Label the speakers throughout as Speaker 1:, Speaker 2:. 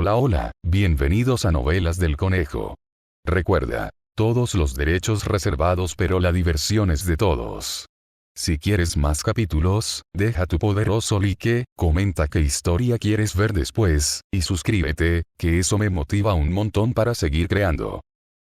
Speaker 1: Hola hola, bienvenidos a Novelas del Conejo. Recuerda, todos los derechos reservados pero la diversión es de todos. Si quieres más capítulos, deja tu poderoso like, comenta qué historia quieres ver después, y suscríbete, que eso me motiva un montón para seguir creando.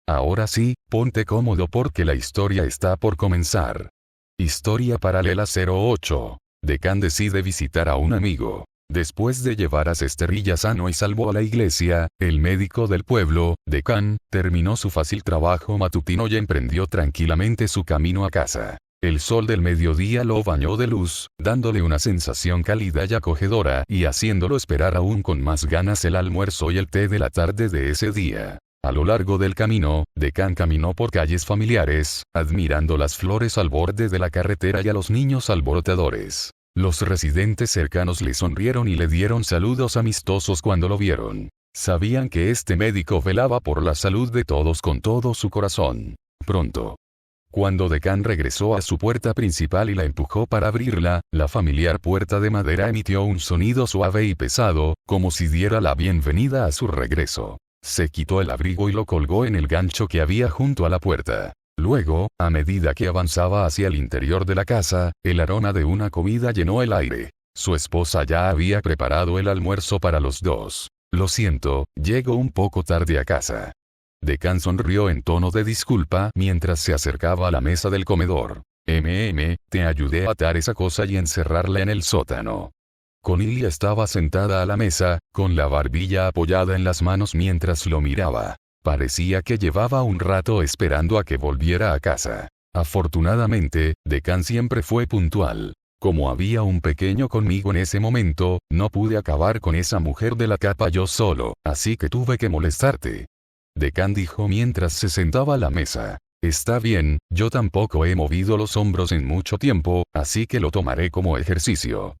Speaker 1: Ahora sí, ponte cómodo porque la historia está por comenzar. Historia paralela 08. Decán decide visitar a un amigo. Después de llevar a Cesterrilla sano y salvo a la iglesia, el médico del pueblo, Decán, terminó su fácil trabajo matutino y emprendió tranquilamente su camino a casa. El sol del mediodía lo bañó de luz, dándole una sensación cálida y acogedora y haciéndolo esperar aún con más ganas el almuerzo y el té de la tarde de ese día. A lo largo del camino, Decán caminó por calles familiares, admirando las flores al borde de la carretera y a los niños alborotadores. Los residentes cercanos le sonrieron y le dieron saludos amistosos cuando lo vieron. Sabían que este médico velaba por la salud de todos con todo su corazón. Pronto, cuando Decán regresó a su puerta principal y la empujó para abrirla, la familiar puerta de madera emitió un sonido suave y pesado, como si diera la bienvenida a su regreso. Se quitó el abrigo y lo colgó en el gancho que había junto a la puerta. Luego, a medida que avanzaba hacia el interior de la casa, el aroma de una comida llenó el aire. Su esposa ya había preparado el almuerzo para los dos. Lo siento, llego un poco tarde a casa. Decán sonrió en tono de disculpa mientras se acercaba a la mesa del comedor. Te ayudé a atar esa cosa y encerrarla en el sótano. Cornelia estaba sentada a la mesa, con la barbilla apoyada en las manos mientras lo miraba. Parecía que llevaba un rato esperando a que volviera a casa. Afortunadamente, Decán siempre fue puntual. Como había un pequeño conmigo en ese momento, no pude acabar con esa mujer de la capa yo solo, así que tuve que molestarte. Decán dijo mientras se sentaba a la mesa. Está bien, yo tampoco he movido los hombros en mucho tiempo, así que lo tomaré como ejercicio.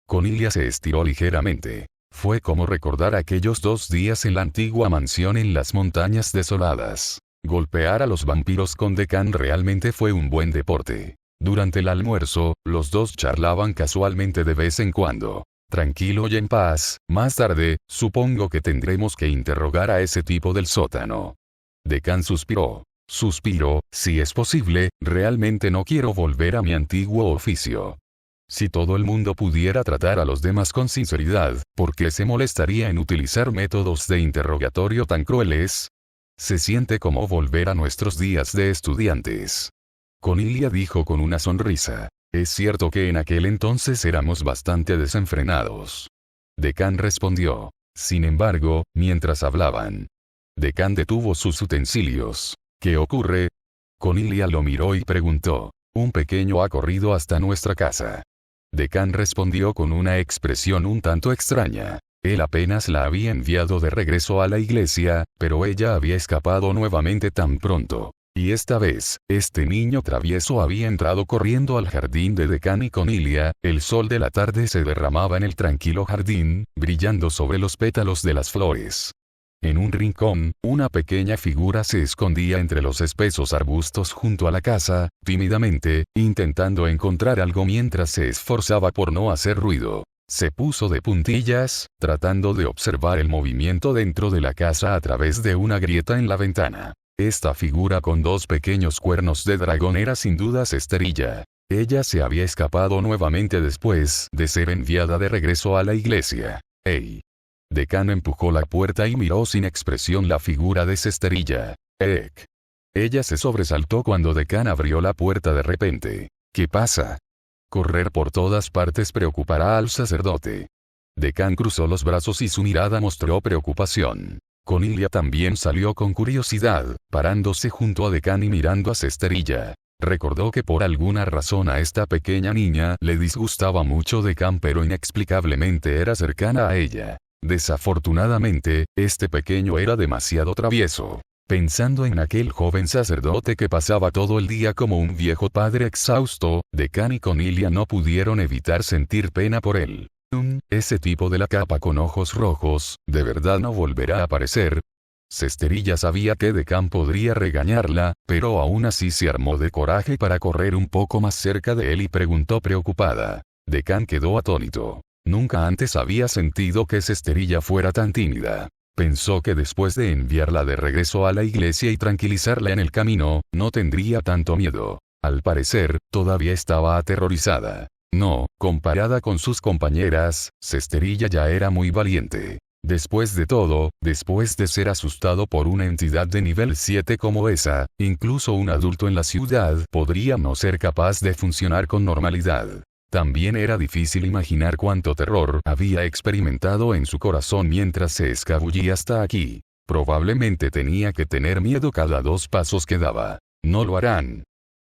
Speaker 1: Cornelia se estiró ligeramente. Fue como recordar aquellos 2 días en la antigua mansión en las montañas desoladas. Golpear a los vampiros con Decán realmente fue un buen deporte. Durante el almuerzo, los dos charlaban casualmente de vez en cuando. Tranquilo y en paz, más tarde, supongo que tendremos que interrogar a ese tipo del sótano. Decán suspiró. Suspiro, si es posible, realmente no quiero volver a mi antiguo oficio. Si todo el mundo pudiera tratar a los demás con sinceridad, ¿por qué se molestaría en utilizar métodos de interrogatorio tan crueles? Se siente como volver a nuestros días de estudiantes. Cornelia dijo con una sonrisa. Es cierto que en aquel entonces éramos bastante desenfrenados. Decán respondió. Sin embargo, mientras hablaban, Decán detuvo sus utensilios. ¿Qué ocurre? Cornelia lo miró y preguntó. Un pequeño ha corrido hasta nuestra casa. Decán respondió con una expresión un tanto extraña. Él apenas la había enviado de regreso a la iglesia, pero ella había escapado nuevamente tan pronto. Y esta vez, este niño travieso había entrado corriendo al jardín de Decán y Cornelia. El sol de la tarde se derramaba en el tranquilo jardín, brillando sobre los pétalos de las flores. En un rincón, una pequeña figura se escondía entre los espesos arbustos junto a la casa, tímidamente, intentando encontrar algo mientras se esforzaba por no hacer ruido. Se puso de puntillas, tratando de observar el movimiento dentro de la casa a través de una grieta en la ventana. Esta figura con 2 pequeños cuernos de dragón era sin duda Cesterrilla. Ella se había escapado nuevamente después de ser enviada de regreso a la iglesia. ¡Ey! Decán empujó la puerta y miró sin expresión la figura de Cesterrilla. ¡Ek! Ella se sobresaltó cuando Decán abrió la puerta de repente. ¿Qué pasa? Correr por todas partes preocupará al sacerdote. Decán cruzó los brazos y su mirada mostró preocupación. Cornelia también salió con curiosidad, parándose junto a Decán y mirando a Cesterrilla. Recordó que por alguna razón a esta pequeña niña le disgustaba mucho Decán, pero inexplicablemente era cercana a ella. Desafortunadamente, este pequeño era demasiado travieso. Pensando en aquel joven sacerdote que pasaba todo el día como un viejo padre exhausto, Decán y Cornelia no pudieron evitar sentir pena por él. Ese tipo de la capa con ojos rojos, ¿de verdad no volverá a aparecer? Cesterrilla sabía que Decán podría regañarla, pero aún así se armó de coraje para correr un poco más cerca de él y preguntó preocupada. Decán quedó atónito. Nunca antes había sentido que Cesterrilla fuera tan tímida. Pensó que después de enviarla de regreso a la iglesia y tranquilizarla en el camino, no tendría tanto miedo. Al parecer, todavía estaba aterrorizada. No, comparada con sus compañeras, Cesterilla ya era muy valiente. Después de todo, después de ser asustado por una entidad de nivel 7 como esa, incluso un adulto en la ciudad podría no ser capaz de funcionar con normalidad. También era difícil imaginar cuánto terror había experimentado en su corazón mientras se escabullía hasta aquí. Probablemente tenía que tener miedo cada 2 pasos que daba. No lo harán.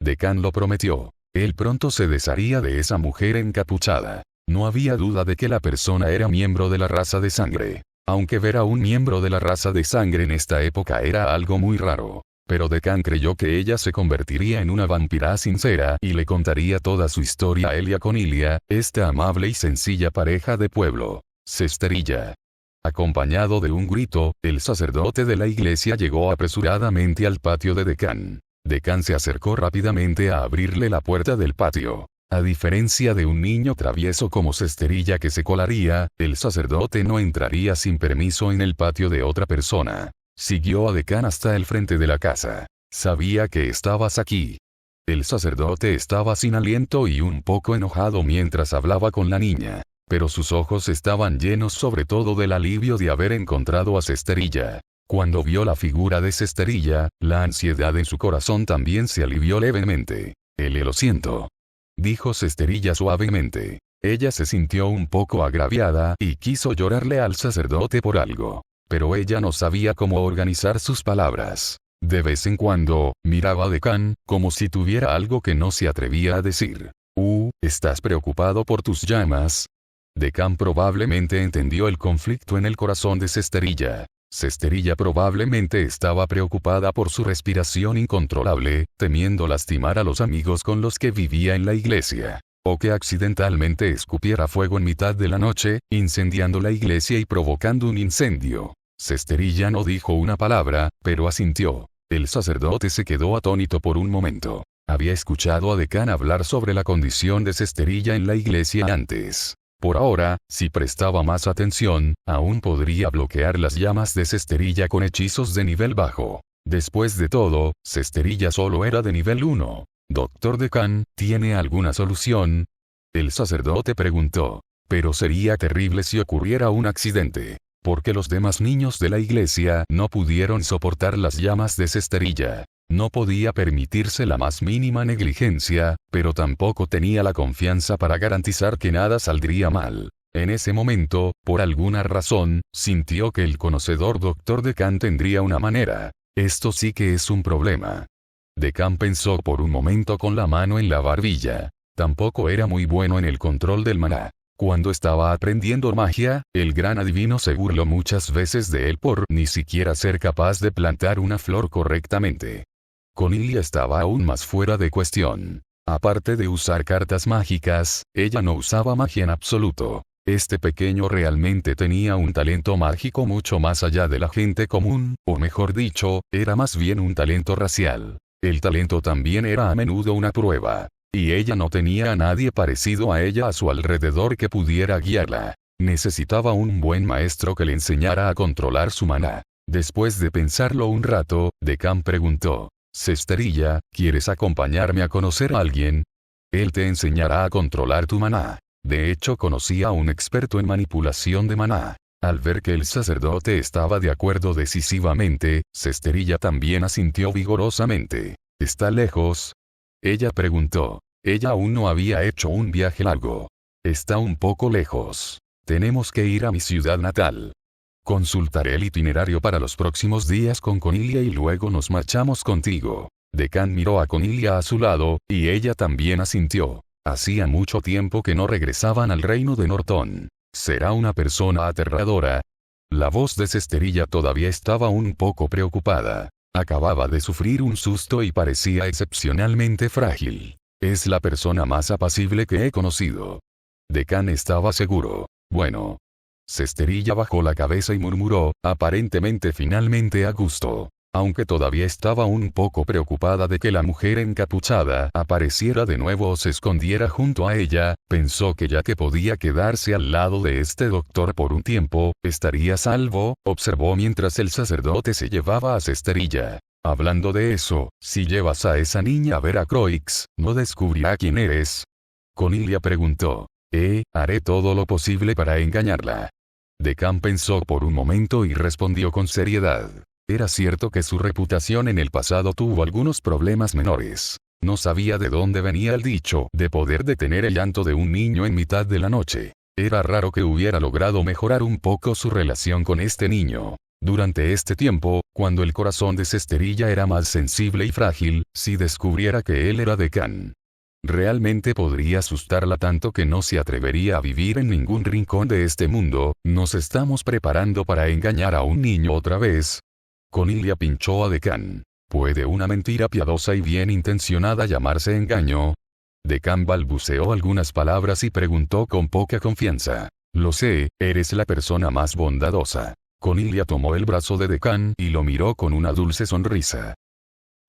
Speaker 1: Decán lo prometió. Él pronto se desharía de esa mujer encapuchada. No había duda de que la persona era miembro de la raza de sangre. Aunque ver a un miembro de la raza de sangre en esta época era algo muy raro. Pero Decán creyó que ella se convertiría en una vampira sincera y le contaría toda su historia a él y a Conilia, esta amable y sencilla pareja de pueblo. Cesterilla. Acompañado de un grito, el sacerdote de la iglesia llegó apresuradamente al patio de Decán. Decán se acercó rápidamente a abrirle la puerta del patio. A diferencia de un niño travieso como Cesterilla que se colaría, el sacerdote no entraría sin permiso en el patio de otra persona. Siguió a Decán hasta el frente de la casa. Sabía que estabas aquí. El sacerdote estaba sin aliento y un poco enojado mientras hablaba con la niña. Pero sus ojos estaban llenos sobre todo del alivio de haber encontrado a Cesterilla. Cuando vio la figura de Cesterilla, la ansiedad en su corazón también se alivió levemente. Lo siento, dijo Cesterilla suavemente. Ella se sintió un poco agraviada y quiso llorarle al sacerdote por algo. Pero ella no sabía cómo organizar sus palabras. De vez en cuando, miraba a Decán, como si tuviera algo que no se atrevía a decir. ¿Estás preocupado por tus llamas? Decán probablemente entendió el conflicto en el corazón de Cesterilla. Cesterilla probablemente estaba preocupada por su respiración incontrolable, temiendo lastimar a los amigos con los que vivía en la iglesia. O que accidentalmente escupiera fuego en mitad de la noche, incendiando la iglesia y provocando un incendio. Cesterilla no dijo una palabra, pero asintió. El sacerdote se quedó atónito por un momento. Había escuchado a Decán hablar sobre la condición de Cesterilla en la iglesia antes. Por ahora, si prestaba más atención, aún podría bloquear las llamas de Cesterilla con hechizos de nivel bajo. Después de todo, Cesterilla solo era de nivel 1. «Doctor Decán, ¿tiene alguna solución?», el sacerdote preguntó. Pero sería terrible si ocurriera un accidente. Porque los demás niños de la iglesia no pudieron soportar las llamas de Cesterilla. No podía permitirse la más mínima negligencia, pero tampoco tenía la confianza para garantizar que nada saldría mal. En ese momento, por alguna razón, sintió que el conocedor Dr. Decán tendría una manera. Esto sí que es un problema. Decán pensó por un momento con la mano en la barbilla. Tampoco era muy bueno en el control del maná. Cuando estaba aprendiendo magia, el gran adivino se burló muchas veces de él por ni siquiera ser capaz de plantar una flor correctamente. Conilia estaba aún más fuera de cuestión. Aparte de usar cartas mágicas, ella no usaba magia en absoluto. Este pequeño realmente tenía un talento mágico mucho más allá de la gente común, o mejor dicho, era más bien un talento racial. El talento también era a menudo una prueba. Y ella no tenía a nadie parecido a ella a su alrededor que pudiera guiarla. Necesitaba un buen maestro que le enseñara a controlar su maná. Después de pensarlo un rato, Decán preguntó. «Cesterilla, ¿quieres acompañarme a conocer a alguien? Él te enseñará a controlar tu maná». De hecho conocía a un experto en manipulación de maná. Al ver que el sacerdote estaba de acuerdo decisivamente, Cesterilla también asintió vigorosamente. «¿Está lejos?», ella preguntó. Ella aún no había hecho un viaje largo. «Está un poco lejos. Tenemos que ir a mi ciudad natal. Consultaré el itinerario para los próximos días con Conilia y luego nos marchamos contigo». Decán miró a Conilia a su lado, y ella también asintió. Hacía mucho tiempo que no regresaban al reino de Norton. «Será una persona aterradora». La voz de Cesterilla todavía estaba un poco preocupada. Acababa de sufrir un susto y parecía excepcionalmente frágil. «Es la persona más apacible que he conocido». Decán estaba seguro. «Bueno». Cesterilla bajó la cabeza y murmuró, aparentemente finalmente a gusto. Aunque todavía estaba un poco preocupada de que la mujer encapuchada apareciera de nuevo o se escondiera junto a ella, pensó que ya que podía quedarse al lado de este doctor por un tiempo, estaría a salvo, observó mientras el sacerdote se llevaba a Cesterilla. Hablando de eso, si llevas a esa niña a ver a Croix, ¿no descubrirá quién eres? Cornelia preguntó. Haré todo lo posible para engañarla. Decán pensó por un momento y respondió con seriedad. Era cierto que su reputación en el pasado tuvo algunos problemas menores. No sabía de dónde venía el dicho de poder detener el llanto de un niño en mitad de la noche. Era raro que hubiera logrado mejorar un poco su relación con este niño. Durante este tiempo, cuando el corazón de Cesterilla era más sensible y frágil, si descubriera que él era Decán, realmente podría asustarla tanto que no se atrevería a vivir en ningún rincón de este mundo. ¿Nos estamos preparando para engañar a un niño otra vez? Cornelia pinchó a Decán. ¿Puede una mentira piadosa y bien intencionada llamarse engaño? Decán balbuceó algunas palabras y preguntó con poca confianza. Lo sé, eres la persona más bondadosa. Cornelia tomó el brazo de Decán y lo miró con una dulce sonrisa.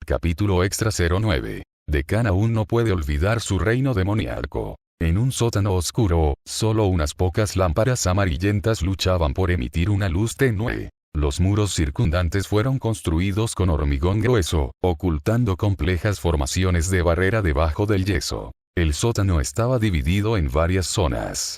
Speaker 1: Capítulo extra 09. Decán aún no puede olvidar su reino demoníaco. En un sótano oscuro, solo unas pocas lámparas amarillentas luchaban por emitir una luz tenue. Los muros circundantes fueron construidos con hormigón grueso, ocultando complejas formaciones de barrera debajo del yeso. El sótano estaba dividido en varias zonas.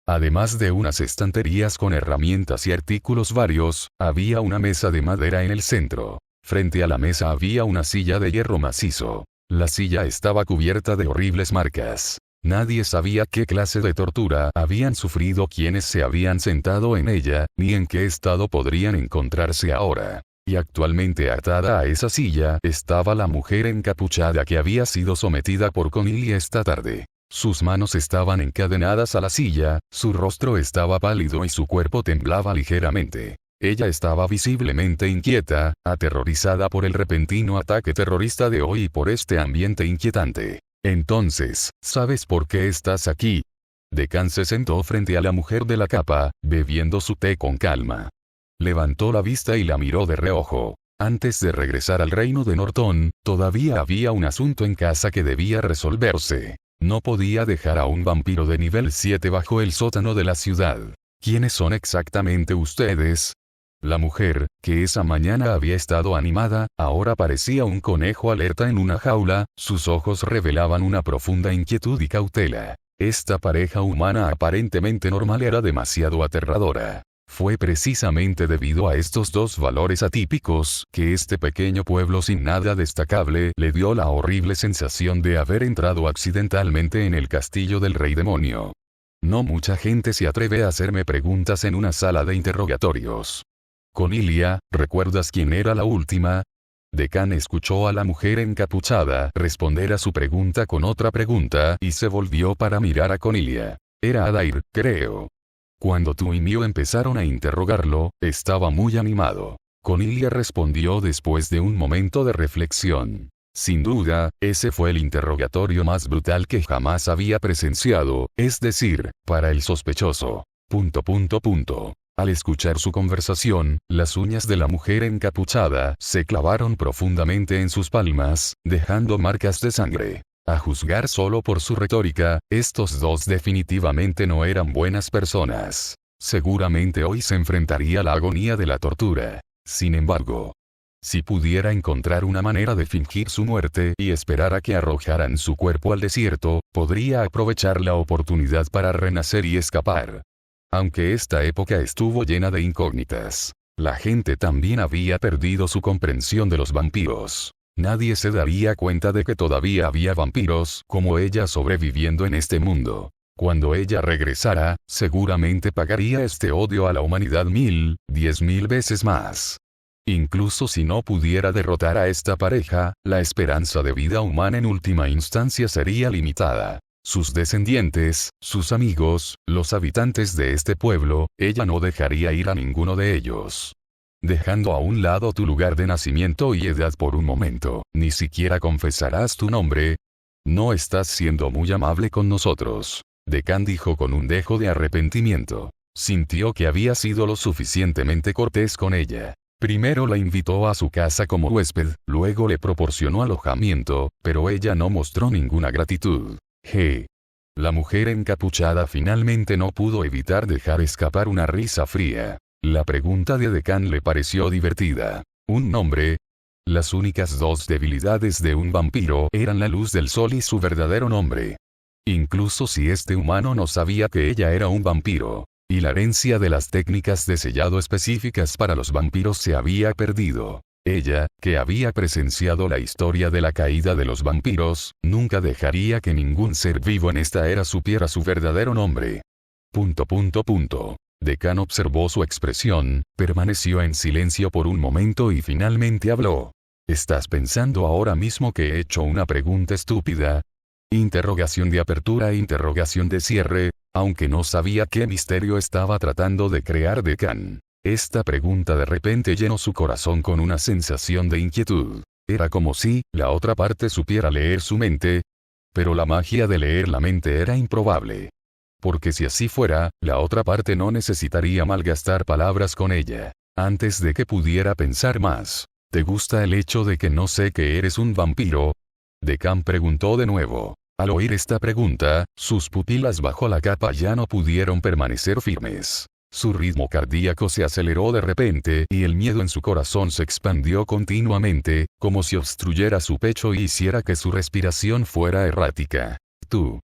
Speaker 1: Además de unas estanterías con herramientas y artículos varios, había una mesa de madera en el centro. Frente a la mesa había una silla de hierro macizo. La silla estaba cubierta de horribles marcas. Nadie sabía qué clase de tortura habían sufrido quienes se habían sentado en ella, ni en qué estado podrían encontrarse ahora. Y actualmente atada a esa silla estaba la mujer encapuchada que había sido sometida por Cornelia esta tarde. Sus manos estaban encadenadas a la silla, su rostro estaba pálido y su cuerpo temblaba ligeramente. Ella estaba visiblemente inquieta, aterrorizada por el repentino ataque terrorista de hoy y por este ambiente inquietante. Entonces, ¿sabes por qué estás aquí? Decán se sentó frente a la mujer de la capa, bebiendo su té con calma. Levantó la vista y la miró de reojo. Antes de regresar al reino de Norton, todavía había un asunto en casa que debía resolverse. No podía dejar a un vampiro de nivel 7 bajo el sótano de la ciudad. ¿Quiénes son exactamente ustedes? La mujer, que esa mañana había estado animada, ahora parecía un conejo alerta en una jaula, sus ojos revelaban una profunda inquietud y cautela. Esta pareja humana aparentemente normal era demasiado aterradora. Fue precisamente debido a estos dos valores atípicos que este pequeño pueblo sin nada destacable le dio la horrible sensación de haber entrado accidentalmente en el castillo del rey demonio. No mucha gente se atreve a hacerme preguntas en una sala de interrogatorios. Cornelia, ¿recuerdas quién era la última? Decán escuchó a la mujer encapuchada responder a su pregunta con otra pregunta y se volvió para mirar a Cornelia. Era Adair, creo. Cuando tú y Mio empezaron a interrogarlo, estaba muy animado. Cornelia respondió después de un momento de reflexión. Sin duda, ese fue el interrogatorio más brutal que jamás había presenciado, es decir, para el sospechoso. Al escuchar su conversación, las uñas de la mujer encapuchada se clavaron profundamente en sus palmas, dejando marcas de sangre. A juzgar solo por su retórica, estos dos definitivamente no eran buenas personas. Seguramente hoy se enfrentaría a la agonía de la tortura. Sin embargo, si pudiera encontrar una manera de fingir su muerte y esperar a que arrojaran su cuerpo al desierto, podría aprovechar la oportunidad para renacer y escapar. Aunque esta época estuvo llena de incógnitas, la gente también había perdido su comprensión de los vampiros. Nadie se daría cuenta de que todavía había vampiros como ella sobreviviendo en este mundo. Cuando ella regresara, seguramente pagaría este odio a la humanidad 10.000 veces más. Incluso si no pudiera derrotar a esta pareja, la esperanza de vida humana en última instancia sería limitada. Sus descendientes, sus amigos, los habitantes de este pueblo, ella no dejaría ir a ninguno de ellos. Dejando a un lado tu lugar de nacimiento y edad por un momento, ni siquiera confesarás tu nombre. No estás siendo muy amable con nosotros. Decán dijo con un dejo de arrepentimiento. Sintió que había sido lo suficientemente cortés con ella. Primero la invitó a su casa como huésped, luego le proporcionó alojamiento, pero ella no mostró ninguna gratitud. La mujer encapuchada finalmente no pudo evitar dejar escapar una risa fría. La pregunta de Decán le pareció divertida. ¿Un nombre? Las únicas dos debilidades de un vampiro eran la luz del sol y su verdadero nombre. Incluso si este humano no sabía que ella era un vampiro, y la herencia de las técnicas de sellado específicas para los vampiros se había perdido. Ella, que había presenciado la historia de la caída de los vampiros, nunca dejaría que ningún ser vivo en esta era supiera su verdadero nombre. Decán observó su expresión, permaneció en silencio por un momento y finalmente habló. ¿Estás pensando ahora mismo que he hecho una pregunta estúpida? Interrogación de apertura e interrogación de cierre, aunque no sabía qué misterio estaba tratando de crear Decán. Esta pregunta de repente llenó su corazón con una sensación de inquietud. Era como si la otra parte supiera leer su mente. Pero la magia de leer la mente era improbable. Porque si así fuera, la otra parte no necesitaría malgastar palabras con ella. Antes de que pudiera pensar más. ¿Te gusta el hecho de que no sé que eres un vampiro? Decán preguntó de nuevo. Al oír esta pregunta, sus pupilas bajo la capa ya no pudieron permanecer firmes. Su ritmo cardíaco se aceleró de repente y el miedo en su corazón se expandió continuamente, como si obstruyera su pecho y hiciera que su respiración fuera errática. Tú.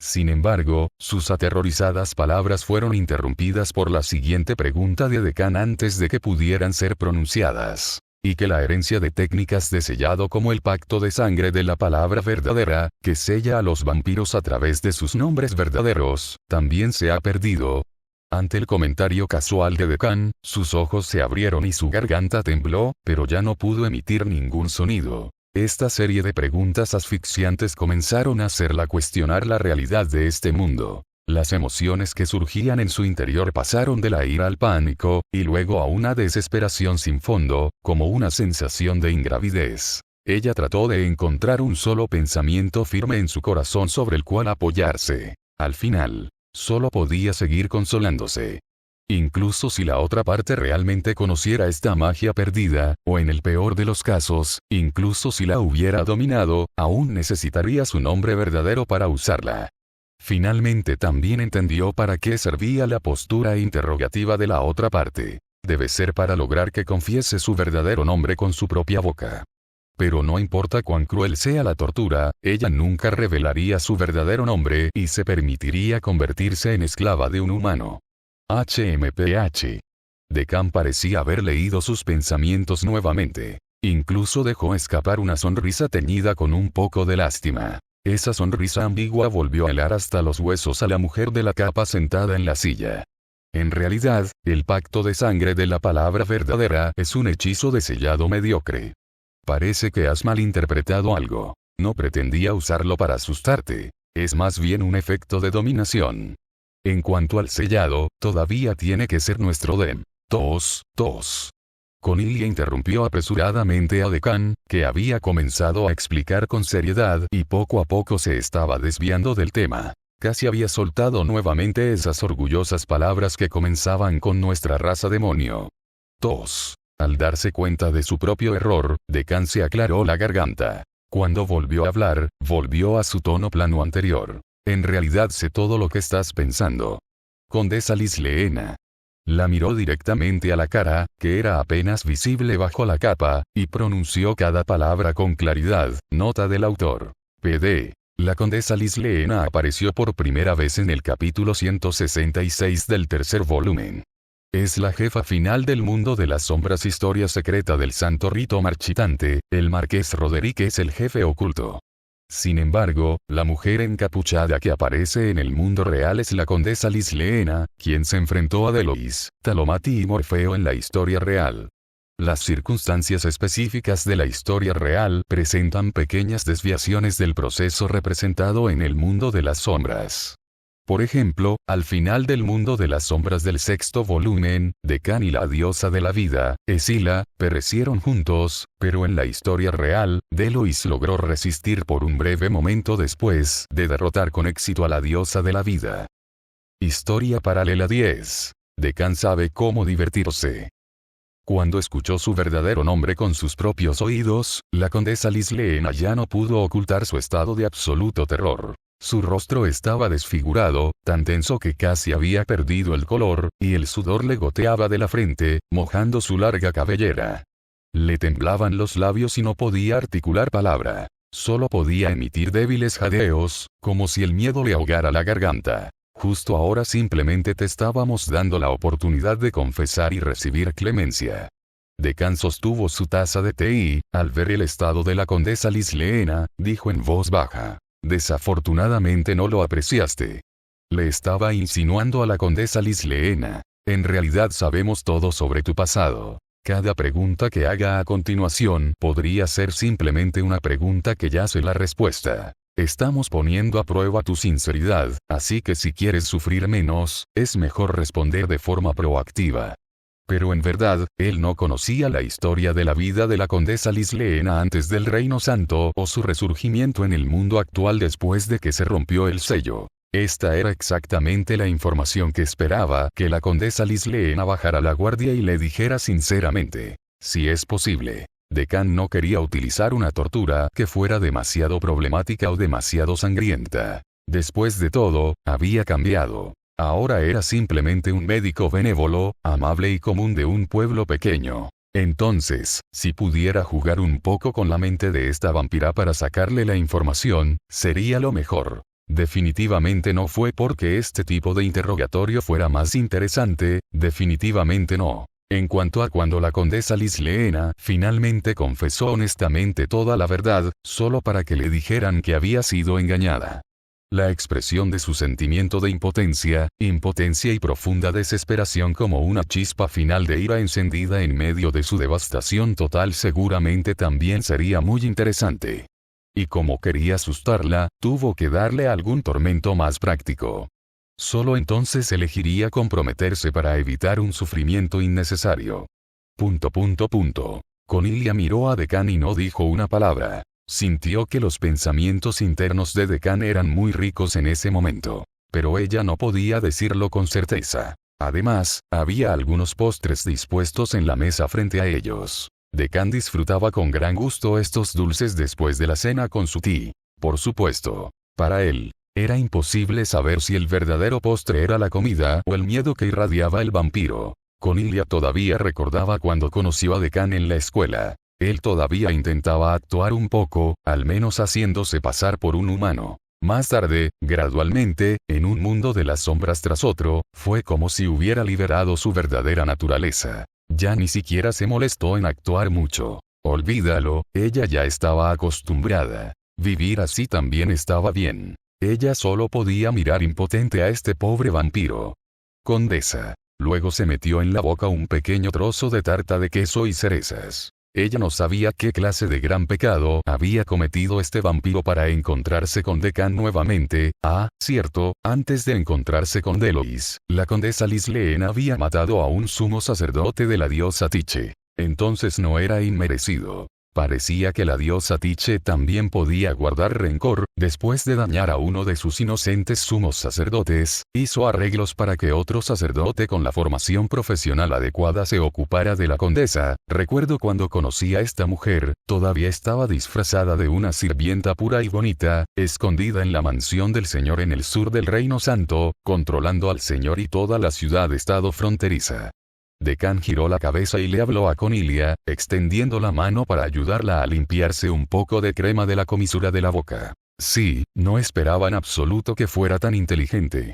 Speaker 1: Sin embargo, sus aterrorizadas palabras fueron interrumpidas por la siguiente pregunta de Decán antes de que pudieran ser pronunciadas. Y que la herencia de técnicas de sellado como el pacto de sangre de la palabra verdadera, que sella a los vampiros a través de sus nombres verdaderos, también se ha perdido. Ante el comentario casual de Decán, sus ojos se abrieron y su garganta tembló, pero ya no pudo emitir ningún sonido. Esta serie de preguntas asfixiantes comenzaron a hacerla cuestionar la realidad de este mundo. Las emociones que surgían en su interior pasaron de la ira al pánico, y luego a una desesperación sin fondo, como una sensación de ingravidez. Ella trató de encontrar un solo pensamiento firme en su corazón sobre el cual apoyarse. Al final, solo podía seguir consolándose. Incluso si la otra parte realmente conociera esta magia perdida, o en el peor de los casos, incluso si la hubiera dominado, aún necesitaría su nombre verdadero para usarla. Finalmente también entendió para qué servía la postura interrogativa de la otra parte. Debe ser para lograr que confiese su verdadero nombre con su propia boca. Pero no importa cuán cruel sea la tortura, ella nunca revelaría su verdadero nombre y se permitiría convertirse en esclava de un humano. HMPH. Decán parecía haber leído sus pensamientos nuevamente. Incluso dejó escapar una sonrisa teñida con un poco de lástima. Esa sonrisa ambigua volvió a helar hasta los huesos a la mujer de la capa sentada en la silla. En realidad, el pacto de sangre de la palabra verdadera es un hechizo de sellado mediocre. Parece que has malinterpretado algo. No pretendía usarlo para asustarte. Es más bien un efecto de dominación. En cuanto al sellado, todavía tiene que ser nuestro dem. Tos. Cornelia interrumpió apresuradamente a Decán, que había comenzado a explicar con seriedad y poco a poco se estaba desviando del tema. Casi había soltado nuevamente esas orgullosas palabras que comenzaban con nuestra raza demonio. Tos. Al darse cuenta de su propio error, Decán se aclaró la garganta. Cuando volvió a hablar, volvió a su tono plano anterior. En realidad sé todo lo que estás pensando. Condesa Lisleena. La miró directamente a la cara, que era apenas visible bajo la capa, y pronunció cada palabra con claridad. Nota del autor. PD. La condesa Lisleena apareció por primera vez en el capítulo 166 del tercer volumen. Es la jefa final del mundo de las sombras. Historia secreta del santo rito marchitante. El marqués Roderick es el jefe oculto. Sin embargo, la mujer encapuchada que aparece en el mundo real es la condesa Lisleena, quien se enfrentó a Delois, Talomati y Morfeo en la historia real. Las circunstancias específicas de la historia real presentan pequeñas desviaciones del proceso representado en el mundo de las sombras. Por ejemplo, al final del mundo de las sombras del sexto volumen, Decán y la diosa de la vida, Escila, perecieron juntos, pero en la historia real, Delois logró resistir por un breve momento después de derrotar con éxito a la diosa de la vida. Historia paralela 10. Decán sabe cómo divertirse. Cuando escuchó su verdadero nombre con sus propios oídos, la condesa Lislena ya no pudo ocultar su estado de absoluto terror. Su rostro estaba desfigurado, tan tenso que casi había perdido el color, y el sudor le goteaba de la frente, mojando su larga cabellera. Le temblaban los labios y no podía articular palabra. Solo podía emitir débiles jadeos, como si el miedo le ahogara la garganta. Justo ahora simplemente te estábamos dando la oportunidad de confesar y recibir clemencia. Decán sostuvo su taza de té y, al ver el estado de la condesa Lislena, dijo en voz baja: desafortunadamente no lo apreciaste. Le estaba insinuando a la condesa Lislena: en realidad sabemos todo sobre tu pasado. Cada pregunta que haga a continuación podría ser simplemente una pregunta que ya sé la respuesta. Estamos poniendo a prueba tu sinceridad, así que si quieres sufrir menos, es mejor responder de forma proactiva. Pero en verdad, él no conocía la historia de la vida de la condesa Lislena antes del Reino Santo o su resurgimiento en el mundo actual después de que se rompió el sello. Esta era exactamente la información que esperaba que la condesa Lislena bajara la guardia y le dijera sinceramente. Si es posible. Decán no quería utilizar una tortura que fuera demasiado problemática o demasiado sangrienta. Después de todo, había cambiado. Ahora era simplemente un médico benévolo, amable y común de un pueblo pequeño. Entonces, si pudiera jugar un poco con la mente de esta vampira para sacarle la información, sería lo mejor. Definitivamente no fue porque este tipo de interrogatorio fuera más interesante, definitivamente no. En cuanto a cuando la condesa Lislena finalmente confesó honestamente toda la verdad, solo para que le dijeran que había sido engañada. La expresión de su sentimiento de impotencia y profunda desesperación como una chispa final de ira encendida en medio de su devastación total seguramente también sería muy interesante. Y como quería asustarla, tuvo que darle algún tormento más práctico. Solo entonces elegiría comprometerse para evitar un sufrimiento innecesario. Cornelia miró a Decán y no dijo una palabra. Sintió que los pensamientos internos de Decán eran muy ricos en ese momento. Pero ella no podía decirlo con certeza. Además, había algunos postres dispuestos en la mesa frente a ellos. Decán disfrutaba con gran gusto estos dulces después de la cena con su tía. Por supuesto, para él, era imposible saber si el verdadero postre era la comida o el miedo que irradiaba el vampiro. Cornelia todavía recordaba cuando conoció a Decán en la escuela. Él todavía intentaba actuar un poco, al menos haciéndose pasar por un humano. Más tarde, gradualmente, en un mundo de las sombras tras otro, fue como si hubiera liberado su verdadera naturaleza. Ya ni siquiera se molestó en actuar mucho. Olvídalo, ella ya estaba acostumbrada. Vivir así también estaba bien. Ella solo podía mirar impotente a este pobre vampiro. Condesa. Luego se metió en la boca un pequeño trozo de tarta de queso y cerezas. Ella no sabía qué clase de gran pecado había cometido este vampiro para encontrarse con Decán nuevamente. Cierto, antes de encontrarse con Delois, la condesa Lislena había matado a un sumo sacerdote de la diosa Tyche. Entonces no era inmerecido. Parecía que la diosa Tyche también podía guardar rencor. Después de dañar a uno de sus inocentes sumos sacerdotes, hizo arreglos para que otro sacerdote con la formación profesional adecuada se ocupara de la condesa. Recuerdo cuando conocí a esta mujer, todavía estaba disfrazada de una sirvienta pura y bonita, escondida en la mansión del señor en el sur del Reino Santo, controlando al señor y toda la ciudad-estado fronteriza. Decán giró la cabeza y le habló a Cornelia, extendiendo la mano para ayudarla a limpiarse un poco de crema de la comisura de la boca. Sí, no esperaba en absoluto que fuera tan inteligente.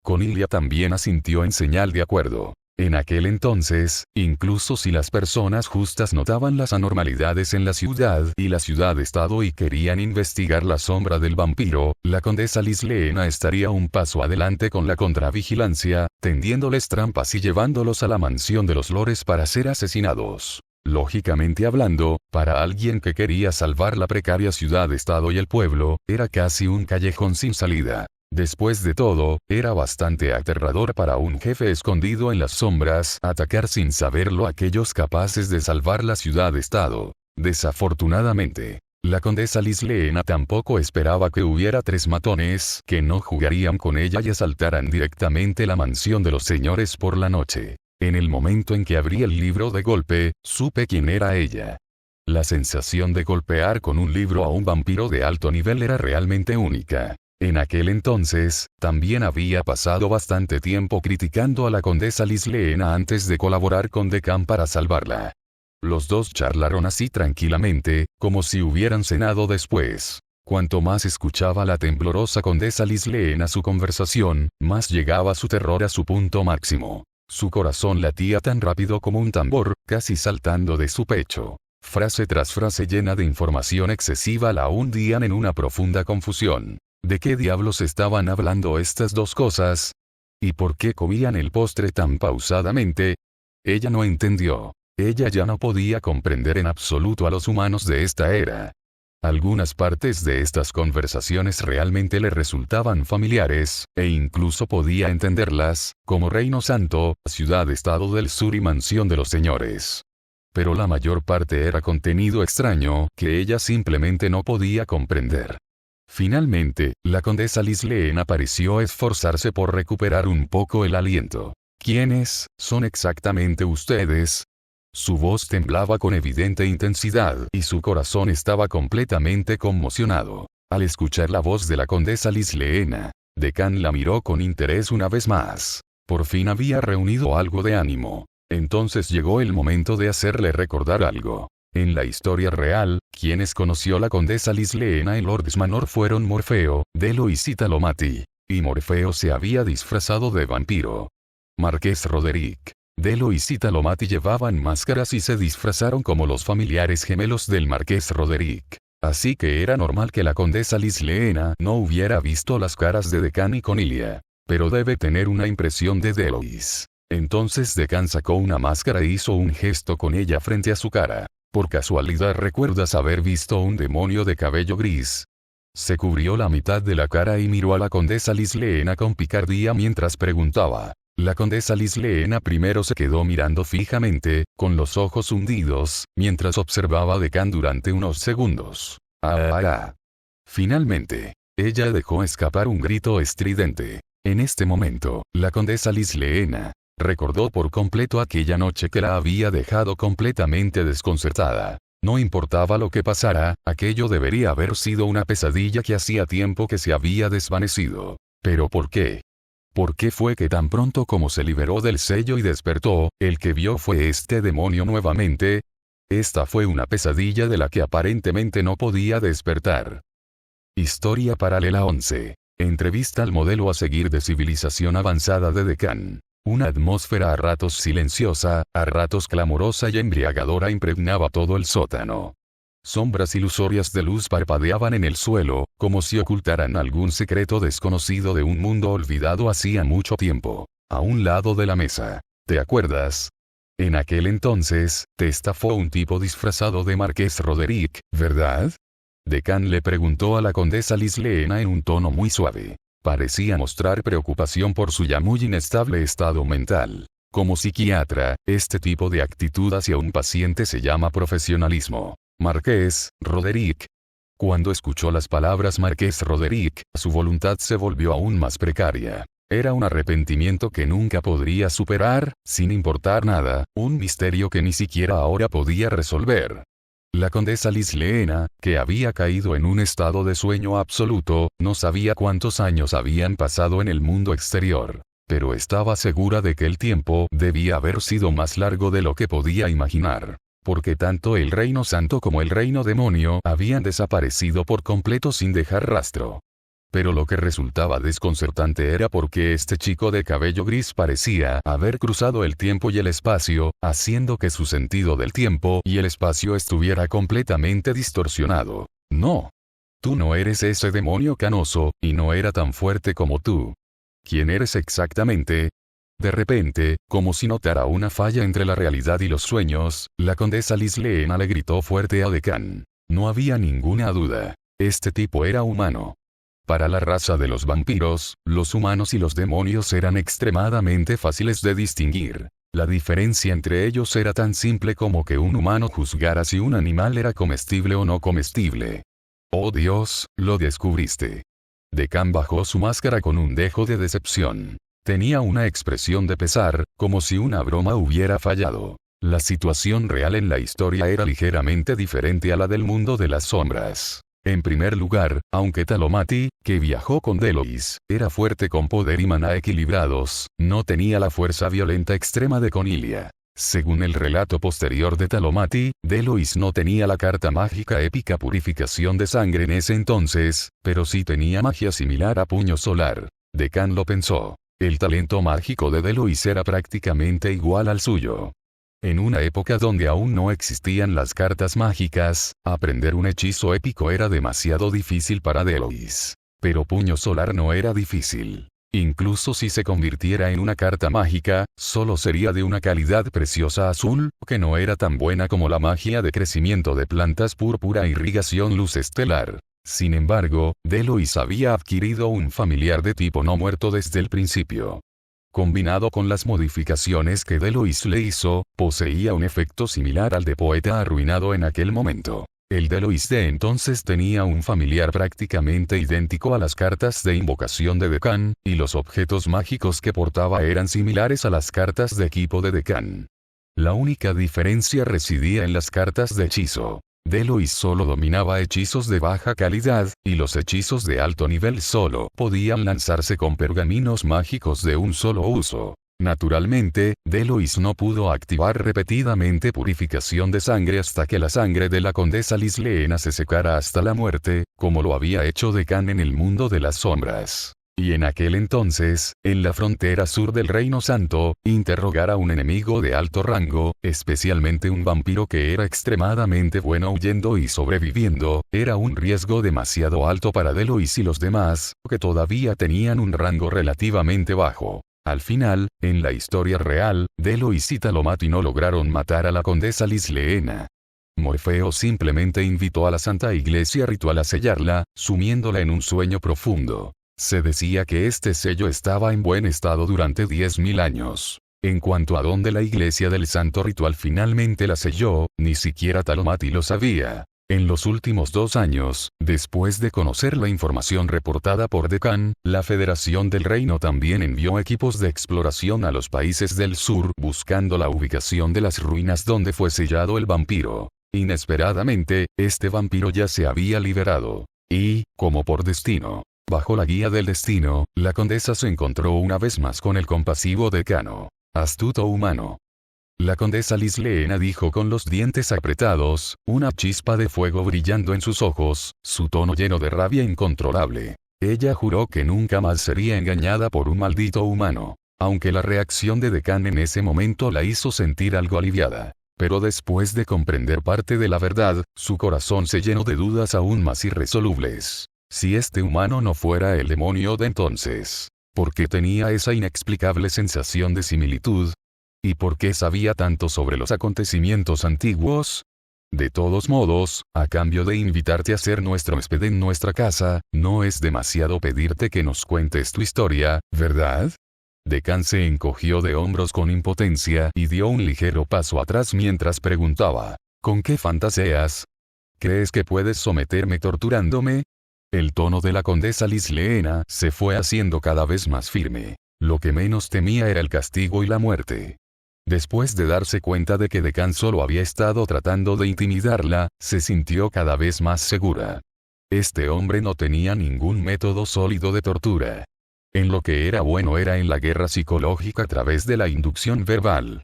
Speaker 1: Cornelia también asintió en señal de acuerdo. En aquel entonces, incluso si las personas justas notaban las anormalidades en la ciudad y la ciudad-estado y querían investigar la sombra del vampiro, la condesa Lislena estaría un paso adelante con la contravigilancia, tendiéndoles trampas y llevándolos a la mansión de los lores para ser asesinados. Lógicamente hablando, para alguien que quería salvar la precaria ciudad-estado y el pueblo, era casi un callejón sin salida. Después de todo, era bastante aterrador para un jefe escondido en las sombras atacar sin saberlo a aquellos capaces de salvar la ciudad-estado. Desafortunadamente, la condesa Lislena tampoco esperaba que hubiera 3 matones que no jugarían con ella y asaltaran directamente la mansión de los señores por la noche. En el momento en que abrí el libro de golpe, supe quién era ella. La sensación de golpear con un libro a un vampiro de alto nivel era realmente única. En aquel entonces, también había pasado bastante tiempo criticando a la condesa Lisleena antes de colaborar con Deccan para salvarla. Los dos charlaron así tranquilamente, como si hubieran cenado después. Cuanto más escuchaba la temblorosa condesa Lisleena su conversación, más llegaba su terror a su punto máximo. Su corazón latía tan rápido como un tambor, casi saltando de su pecho. Frase tras frase llena de información excesiva la hundían en una profunda confusión. ¿De qué diablos estaban hablando estas dos cosas? ¿Y por qué comían el postre tan pausadamente? Ella no entendió. Ella ya no podía comprender en absoluto a los humanos de esta era. Algunas partes de estas conversaciones realmente le resultaban familiares, e incluso podía entenderlas, como Reino Santo, ciudad-estado del sur y mansión de los señores. Pero la mayor parte era contenido extraño, que ella simplemente no podía comprender. Finalmente, la condesa Lisleena pareció esforzarse por recuperar un poco el aliento. ¿Quiénes son exactamente ustedes? Su voz temblaba con evidente intensidad y su corazón estaba completamente conmocionado. Al escuchar la voz de la condesa Lisleena, Deccan la miró con interés una vez más. Por fin había reunido algo de ánimo. Entonces llegó el momento de hacerle recordar algo. En la historia real, quienes conoció la condesa Lisleena y Lord Smanor fueron Morfeo, Delo y Citalomati. Y Morfeo se había disfrazado de vampiro. Marqués Roderick, Delo y Citalomati llevaban máscaras y se disfrazaron como los familiares gemelos del Marqués Roderick. Así que era normal que la condesa Lisleena no hubiera visto las caras de Deccan y Cornelia. Pero debe tener una impresión de Delois. Entonces Deccan sacó una máscara e hizo un gesto con ella frente a su cara. ¿Por casualidad recuerdas haber visto un demonio de cabello gris? Se cubrió la mitad de la cara y miró a la condesa Lisleena con picardía mientras preguntaba. La condesa Lisleena primero se quedó mirando fijamente, con los ojos hundidos, mientras observaba a Deccan durante unos segundos. Finalmente, ella dejó escapar un grito estridente. En este momento, la condesa Lisleena recordó por completo aquella noche que la había dejado completamente desconcertada. No importaba lo que pasara, aquello debería haber sido una pesadilla que hacía tiempo que se había desvanecido. ¿Pero por qué? ¿Por qué fue que tan pronto como se liberó del sello y despertó, el que vio fue este demonio nuevamente? Esta fue una pesadilla de la que aparentemente no podía despertar. Historia paralela 11. Entrevista al modelo a seguir de civilización avanzada de Deccan. Una atmósfera a ratos silenciosa, a ratos clamorosa y embriagadora impregnaba todo el sótano. Sombras ilusorias de luz parpadeaban en el suelo, como si ocultaran algún secreto desconocido de un mundo olvidado hacía mucho tiempo. A un lado de la mesa. ¿Te acuerdas? En aquel entonces, te estafó un tipo disfrazado de Marqués Roderick, ¿verdad? Deccan le preguntó a la condesa Lisleena en un tono muy suave. Parecía mostrar preocupación por su ya muy inestable estado mental. Como psiquiatra, este tipo de actitud hacia un paciente se llama profesionalismo. Marqués Roderick. Cuando escuchó las palabras Marqués Roderick, su voluntad se volvió aún más precaria. Era un arrepentimiento que nunca podría superar, sin importar nada, un misterio que ni siquiera ahora podía resolver. La condesa Lisleena, que había caído en un estado de sueño absoluto, no sabía cuántos años habían pasado en el mundo exterior. Pero estaba segura de que el tiempo debía haber sido más largo de lo que podía imaginar. Porque tanto el Reino Santo como el Reino Demonio habían desaparecido por completo sin dejar rastro. Pero lo que resultaba desconcertante era porque este chico de cabello gris parecía haber cruzado el tiempo y el espacio, haciendo que su sentido del tiempo y el espacio estuviera completamente distorsionado. No. Tú no eres ese demonio canoso, y no era tan fuerte como tú. ¿Quién eres exactamente? De repente, como si notara una falla entre la realidad y los sueños, la condesa Lisleena le gritó fuerte a Deccan. No había ninguna duda. Este tipo era humano. Para la raza de los vampiros, los humanos y los demonios eran extremadamente fáciles de distinguir. La diferencia entre ellos era tan simple como que un humano juzgara si un animal era comestible o no comestible. Oh Dios, lo descubriste. Deccan bajó su máscara con un dejo de decepción. Tenía una expresión de pesar, como si una broma hubiera fallado. La situación real en la historia era ligeramente diferente a la del mundo de las sombras. En primer lugar, aunque Talomati, que viajó con Delois, era fuerte con poder y maná equilibrados, no tenía la fuerza violenta extrema de Conilia. Según el relato posterior de Talomati, Delois no tenía la carta mágica épica Purificación de Sangre en ese entonces, pero sí tenía magia similar a Puño Solar. Deccan lo pensó. El talento mágico de Delois era prácticamente igual al suyo. En una época donde aún no existían las cartas mágicas, aprender un hechizo épico era demasiado difícil para Delois. Pero Puño Solar no era difícil. Incluso si se convirtiera en una carta mágica, solo sería de una calidad preciosa azul, que no era tan buena como la magia de crecimiento de plantas púrpura e irrigación luz estelar. Sin embargo, Delois había adquirido un familiar de tipo no muerto desde el principio. Combinado con las modificaciones que Delois le hizo, poseía un efecto similar al de Poeta arruinado en aquel momento. El Delois de entonces tenía un familiar prácticamente idéntico a las cartas de invocación de Deccan, y los objetos mágicos que portaba eran similares a las cartas de equipo de Deccan. La única diferencia residía en las cartas de hechizo. Delois solo dominaba hechizos de baja calidad, y los hechizos de alto nivel solo podían lanzarse con pergaminos mágicos de un solo uso. Naturalmente, Delois no pudo activar repetidamente Purificación de Sangre hasta que la sangre de la condesa Lisleena se secara hasta la muerte, como lo había hecho Deccan en el mundo de las sombras. Y en aquel entonces, en la frontera sur del Reino Santo, interrogar a un enemigo de alto rango, especialmente un vampiro que era extremadamente bueno huyendo y sobreviviendo, era un riesgo demasiado alto para Delois y los demás, que todavía tenían un rango relativamente bajo. Al final, en la historia real, Delois y Talomati no lograron matar a la condesa Lisleena. Morfeo simplemente invitó a la Santa Iglesia ritual a sellarla, sumiéndola en un sueño profundo. Se decía que este sello estaba en buen estado durante 10.000 años. En cuanto a dónde la Iglesia del Santo Ritual finalmente la selló, ni siquiera Talomati lo sabía. En los últimos 2 años, después de conocer la información reportada por Deccan, la Federación del Reino también envió equipos de exploración a los países del sur buscando la ubicación de las ruinas donde fue sellado el vampiro. Inesperadamente, este vampiro ya se había liberado. Y, como por destino, bajo la guía del destino, la condesa se encontró una vez más con el compasivo Decano. Astuto humano. La condesa Lisleena dijo con los dientes apretados, una chispa de fuego brillando en sus ojos, su tono lleno de rabia incontrolable. Ella juró que nunca más sería engañada por un maldito humano. Aunque la reacción de Deccan en ese momento la hizo sentir algo aliviada. Pero después de comprender parte de la verdad, su corazón se llenó de dudas aún más irresolubles. Si este humano no fuera el demonio de entonces, ¿por qué tenía esa inexplicable sensación de similitud? ¿Y por qué sabía tanto sobre los acontecimientos antiguos? De todos modos, a cambio de invitarte a ser nuestro huésped en nuestra casa, no es demasiado pedirte que nos cuentes tu historia, ¿verdad? Deccan se encogió de hombros con impotencia y dio un ligero paso atrás mientras preguntaba, ¿con qué fantaseas? ¿Crees que puedes someterme torturándome? El tono de la condesa Lisleena se fue haciendo cada vez más firme. Lo que menos temía era el castigo y la muerte. Después de darse cuenta de que Deccan solo había estado tratando de intimidarla, se sintió cada vez más segura. Este hombre no tenía ningún método sólido de tortura. En lo que era bueno era en la guerra psicológica a través de la inducción verbal.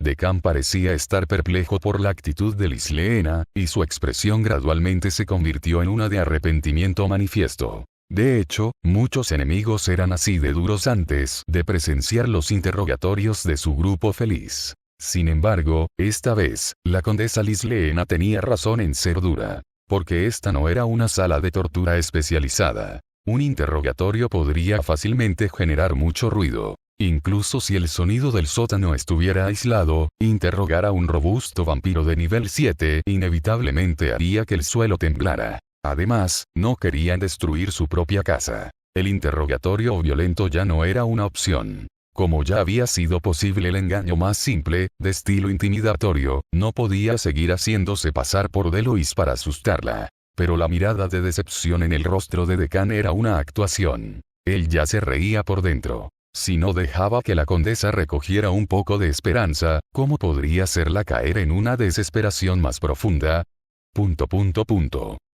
Speaker 1: Deccan parecía estar perplejo por la actitud de Lisleena, y su expresión gradualmente se convirtió en una de arrepentimiento manifiesto. De hecho, muchos enemigos eran así de duros antes de presenciar los interrogatorios de su grupo feliz. Sin embargo, esta vez, la condesa Lisleena tenía razón en ser dura. Porque esta no era una sala de tortura especializada. Un interrogatorio podría fácilmente generar mucho ruido. Incluso si el sonido del sótano estuviera aislado, interrogar a un robusto vampiro de nivel 7 inevitablemente haría que el suelo temblara. Además, no querían destruir su propia casa. El interrogatorio violento ya no era una opción. Como ya había sido posible el engaño más simple, de estilo intimidatorio, no podía seguir haciéndose pasar por Delois para asustarla. Pero la mirada de decepción en el rostro de Deccan era una actuación. Él ya se reía por dentro. Si no dejaba que la condesa recogiera un poco de esperanza, ¿cómo podría hacerla caer en una desesperación más profunda?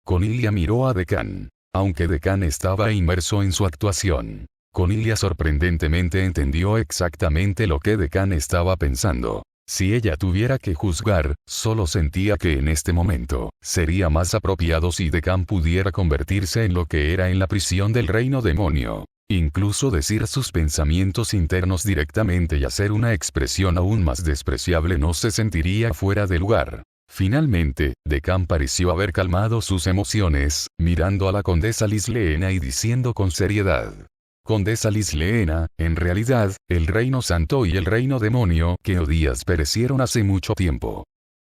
Speaker 1: Cornelia miró a Decán. Aunque Decán estaba inmerso en su actuación, Cornelia sorprendentemente entendió exactamente lo que Decán estaba pensando. Si ella tuviera que juzgar, solo sentía que en este momento, sería más apropiado si Decán pudiera convertirse en lo que era en la prisión del reino demonio. Incluso decir sus pensamientos internos directamente y hacer una expresión aún más despreciable no se sentiría fuera de lugar. Finalmente, Decán pareció haber calmado sus emociones, mirando a la condesa Lisleena y diciendo con seriedad: Condesa Lisleena, en realidad, el reino santo y el reino demonio que odias perecieron hace mucho tiempo.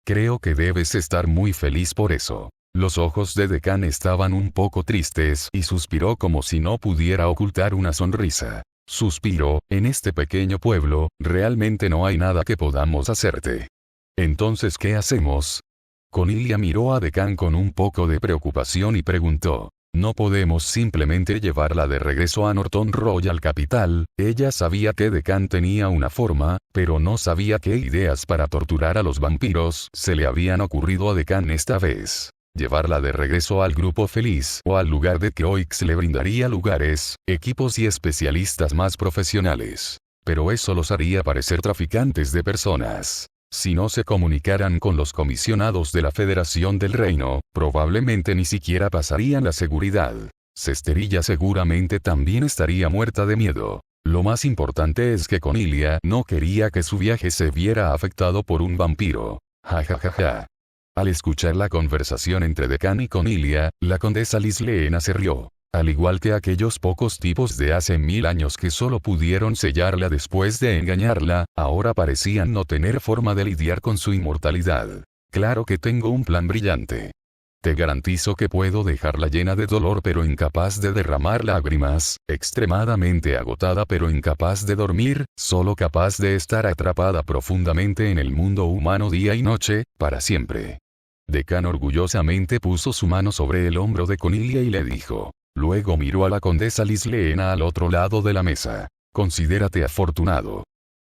Speaker 1: Creo que debes estar muy feliz por eso. Los ojos de Decán estaban un poco tristes y suspiró como si no pudiera ocultar una sonrisa. Suspiró: en este pequeño pueblo, realmente no hay nada que podamos hacerte. Entonces, ¿qué hacemos? Cornelia miró a Decán con un poco de preocupación y preguntó: ¿no podemos simplemente llevarla de regreso a Norton Royal Capital? Ella sabía que Decán tenía una forma, pero no sabía qué ideas para torturar a los vampiros se le habían ocurrido a Decán esta vez. Llevarla de regreso al grupo feliz o al lugar de que Oix le brindaría lugares, equipos y especialistas más profesionales. Pero eso los haría parecer traficantes de personas. Si no se comunicaran con los comisionados de la Federación del Reino, probablemente ni siquiera pasarían la seguridad. Cesterilla seguramente también estaría muerta de miedo. Lo más importante es que Cornelia no quería que su viaje se viera afectado por un vampiro. Ja. Al escuchar la conversación entre Decán y Cornelia, la condesa Lisleena se rió. Al igual que aquellos pocos tipos de hace 1000 años que solo pudieron sellarla después de engañarla, ahora parecían no tener forma de lidiar con su inmortalidad. Claro que tengo un plan brillante. Te garantizo que puedo dejarla llena de dolor pero incapaz de derramar lágrimas, extremadamente agotada pero incapaz de dormir, solo capaz de estar atrapada profundamente en el mundo humano día y noche, para siempre. Decán orgullosamente puso su mano sobre el hombro de Cornelia y le dijo. Luego miró a la condesa Lisleena al otro lado de la mesa. Considérate afortunado.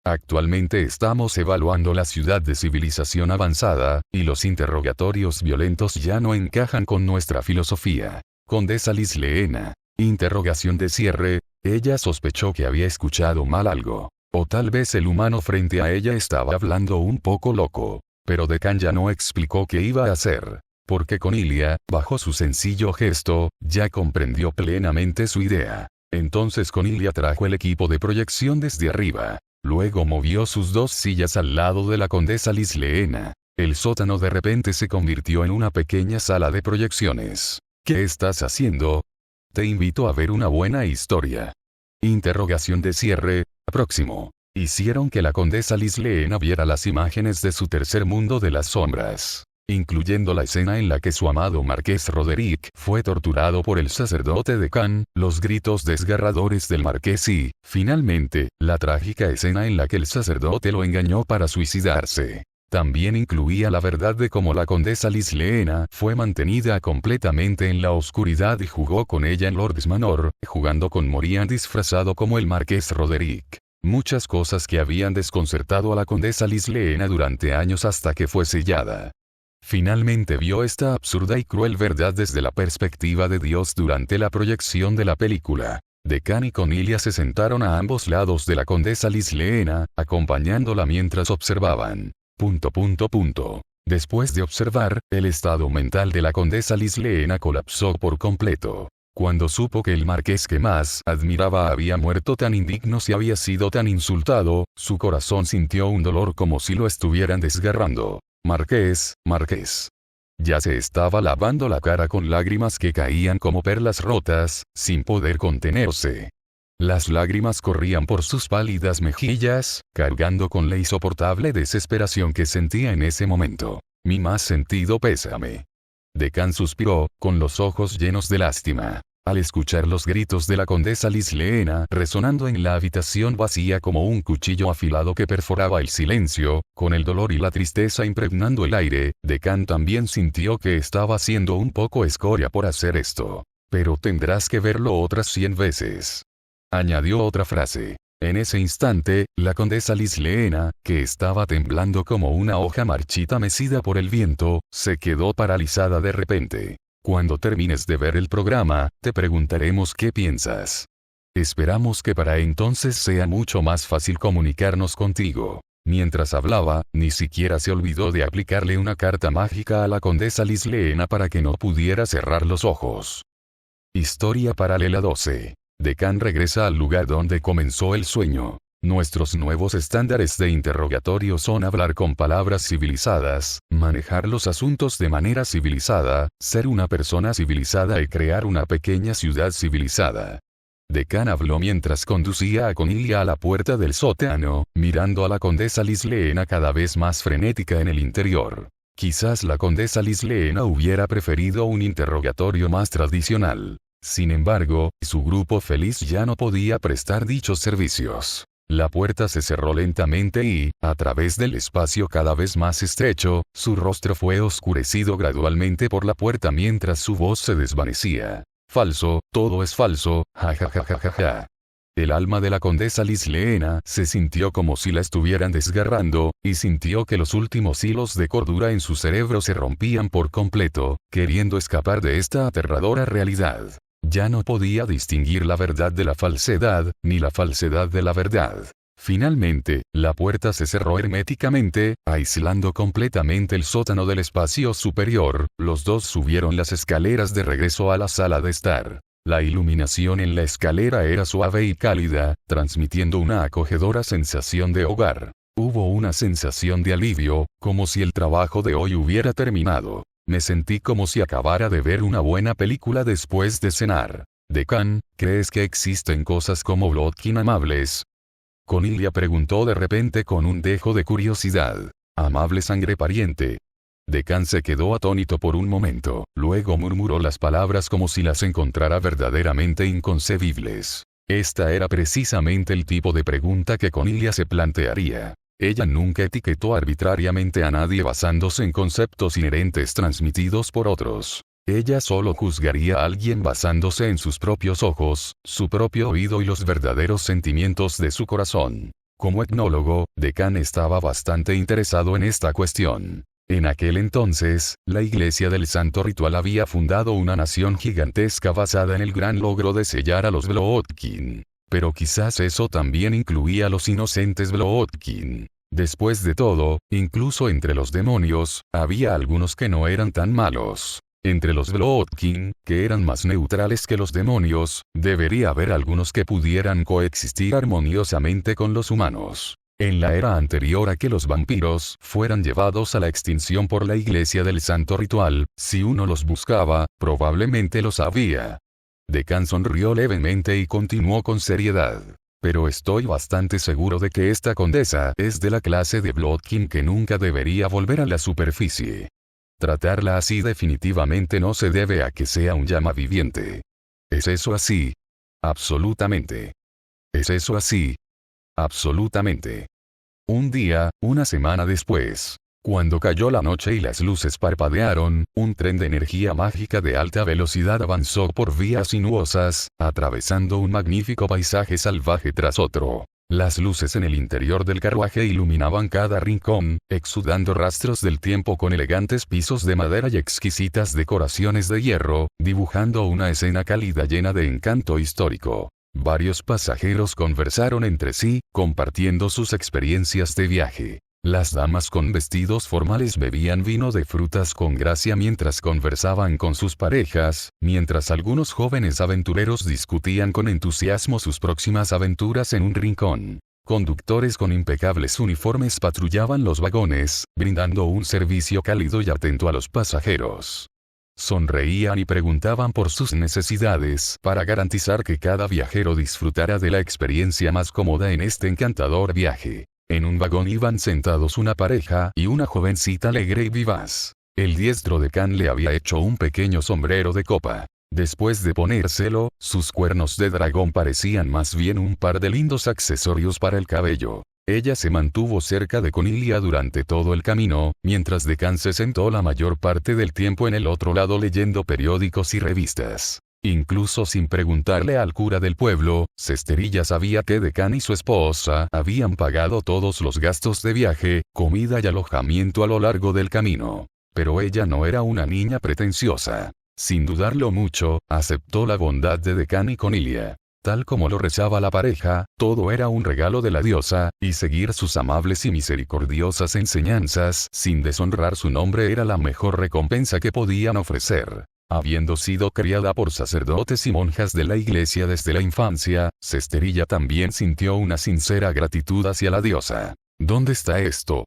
Speaker 1: Actualmente estamos evaluando la ciudad de civilización avanzada, y los interrogatorios violentos ya no encajan con nuestra filosofía. Condesa Lisleena. Interrogación de cierre. Ella sospechó que había escuchado mal algo. O tal vez el humano frente a ella estaba hablando un poco loco. Pero Decán ya no explicó qué iba a hacer. Porque Cornelia, bajo su sencillo gesto, ya comprendió plenamente su idea. Entonces Cornelia trajo el equipo de proyección desde arriba. Luego movió sus 2 sillas al lado de la condesa Lisleena. El sótano de repente se convirtió en una pequeña sala de proyecciones. ¿Qué estás haciendo? Te invito a ver una buena historia. Interrogación de cierre. Próximo. Hicieron que la condesa Lisleena viera las imágenes de su tercer mundo de las sombras, incluyendo la escena en la que su amado marqués Roderick fue torturado por el sacerdote Decán, los gritos desgarradores del marqués y, finalmente, la trágica escena en la que el sacerdote lo engañó para suicidarse. También incluía la verdad de cómo la condesa Lisleena fue mantenida completamente en la oscuridad y jugó con ella en Lord's Manor, jugando con Morian disfrazado como el marqués Roderick. Muchas cosas que habían desconcertado a la condesa Lisleena durante años hasta que fue sellada. Finalmente vio esta absurda y cruel verdad desde la perspectiva de Dios durante la proyección de la película. Decán y Cornelia se sentaron a ambos lados de la condesa Lisleena, acompañándola mientras observaban. Después de observar, el estado mental de la condesa Lisleena colapsó por completo. Cuando supo que el marqués que más admiraba había muerto tan indigno y había sido tan insultado, su corazón sintió un dolor como si lo estuvieran desgarrando. Marqués. Ya se estaba lavando la cara con lágrimas que caían como perlas rotas, sin poder contenerse. Las lágrimas corrían por sus pálidas mejillas, cargando con la insoportable desesperación que sentía en ese momento. Mi más sentido pésame. Decán suspiró, con los ojos llenos de lástima. Al escuchar los gritos de la condesa Lisleena resonando en la habitación vacía como un cuchillo afilado que perforaba el silencio, con el dolor y la tristeza impregnando el aire, Decán también sintió que estaba siendo un poco escoria por hacer esto. Pero tendrás que verlo otras 100 veces. Añadió otra frase. En ese instante, la condesa Lisleena, que estaba temblando como una hoja marchita mecida por el viento, se quedó paralizada de repente. Cuando termines de ver el programa, te preguntaremos qué piensas. Esperamos que para entonces sea mucho más fácil comunicarnos contigo. Mientras hablaba, ni siquiera se olvidó de aplicarle una carta mágica a la condesa Lisleena para que no pudiera cerrar los ojos. Historia paralela 12. Decán regresa al lugar donde comenzó el sueño. Nuestros nuevos estándares de interrogatorio son hablar con palabras civilizadas, manejar los asuntos de manera civilizada, ser una persona civilizada y crear una pequeña ciudad civilizada. Decán habló mientras conducía a Cornelia a la puerta del sótano, mirando a la condesa Lisleena cada vez más frenética en el interior. Quizás la condesa Lisleena hubiera preferido un interrogatorio más tradicional. Sin embargo, su grupo feliz ya no podía prestar dichos servicios. La puerta se cerró lentamente y, a través del espacio cada vez más estrecho, su rostro fue oscurecido gradualmente por la puerta mientras su voz se desvanecía. Falso, todo es falso, ja. El alma de la condesa Lisleena se sintió como si la estuvieran desgarrando, y sintió que los últimos hilos de cordura en su cerebro se rompían por completo, queriendo escapar de esta aterradora realidad. Ya no podía distinguir la verdad de la falsedad, ni la falsedad de la verdad. Finalmente, la puerta se cerró herméticamente, aislando completamente el sótano del espacio superior. Los dos subieron las escaleras de regreso a la sala de estar. La iluminación en la escalera era suave y cálida, transmitiendo una acogedora sensación de hogar. Hubo una sensación de alivio, como si el trabajo de hoy hubiera terminado. Me sentí como si acabara de ver una buena película después de cenar. Decán, ¿crees que existen cosas como Blotkin amables? Cornelia preguntó de repente con un dejo de curiosidad. ¿Amable sangre pariente? Decán se quedó atónito por un momento, luego murmuró las palabras como si las encontrara verdaderamente inconcebibles. Esta era precisamente el tipo de pregunta que Cornelia se plantearía. Ella nunca etiquetó arbitrariamente a nadie basándose en conceptos inherentes transmitidos por otros. Ella solo juzgaría a alguien basándose en sus propios ojos, su propio oído y los verdaderos sentimientos de su corazón. Como etnólogo, Decán estaba bastante interesado en esta cuestión. En aquel entonces, la Iglesia del Santo Ritual había fundado una nación gigantesca basada en el gran logro de sellar a los Blotkin. Pero quizás eso también incluía a los inocentes Blotkin. Después de todo, incluso entre los demonios, había algunos que no eran tan malos. Entre los Blotkin, que eran más neutrales que los demonios, debería haber algunos que pudieran coexistir armoniosamente con los humanos. En la era anterior a que los vampiros fueran llevados a la extinción por la Iglesia del Santo Ritual, si uno los buscaba, probablemente los había. Decán sonrió levemente y continuó con seriedad. Pero estoy bastante seguro de que esta condesa es de la clase de Blotkin que nunca debería volver a la superficie. Tratarla así definitivamente no se debe a que sea un llama viviente. ¿Es eso así? Absolutamente. ¿Es eso así? Absolutamente. Un día, una semana después, cuando cayó la noche y las luces parpadearon, un tren de energía mágica de alta velocidad avanzó por vías sinuosas, atravesando un magnífico paisaje salvaje tras otro. Las luces en el interior del carruaje iluminaban cada rincón, exudando rastros del tiempo con elegantes pisos de madera y exquisitas decoraciones de hierro, dibujando una escena cálida llena de encanto histórico. Varios pasajeros conversaron entre sí, compartiendo sus experiencias de viaje. Las damas con vestidos formales bebían vino de frutas con gracia mientras conversaban con sus parejas, mientras algunos jóvenes aventureros discutían con entusiasmo sus próximas aventuras en un rincón. Conductores con impecables uniformes patrullaban los vagones, brindando un servicio cálido y atento a los pasajeros. Sonreían y preguntaban por sus necesidades para garantizar que cada viajero disfrutara de la experiencia más cómoda en este encantador viaje. En un vagón iban sentados una pareja y una jovencita alegre y vivaz. El diestro decán le había hecho un pequeño sombrero de copa. Después de ponérselo, sus cuernos de dragón parecían más bien un par de lindos accesorios para el cabello. Ella se mantuvo cerca de Cornelia durante todo el camino, mientras Decán se sentó la mayor parte del tiempo en el otro lado leyendo periódicos y revistas. Incluso sin preguntarle al cura del pueblo, Cesterilla sabía que Decán y su esposa habían pagado todos los gastos de viaje, comida y alojamiento a lo largo del camino. Pero ella no era una niña pretenciosa. Sin dudarlo mucho, aceptó la bondad de Decán y Conilia. Tal como lo rezaba la pareja, todo era un regalo de la diosa, y seguir sus amables y misericordiosas enseñanzas sin deshonrar su nombre era la mejor recompensa que podían ofrecer. Habiendo sido criada por sacerdotes y monjas de la iglesia desde la infancia, Cesterilla también sintió una sincera gratitud hacia la diosa. ¿Dónde está esto?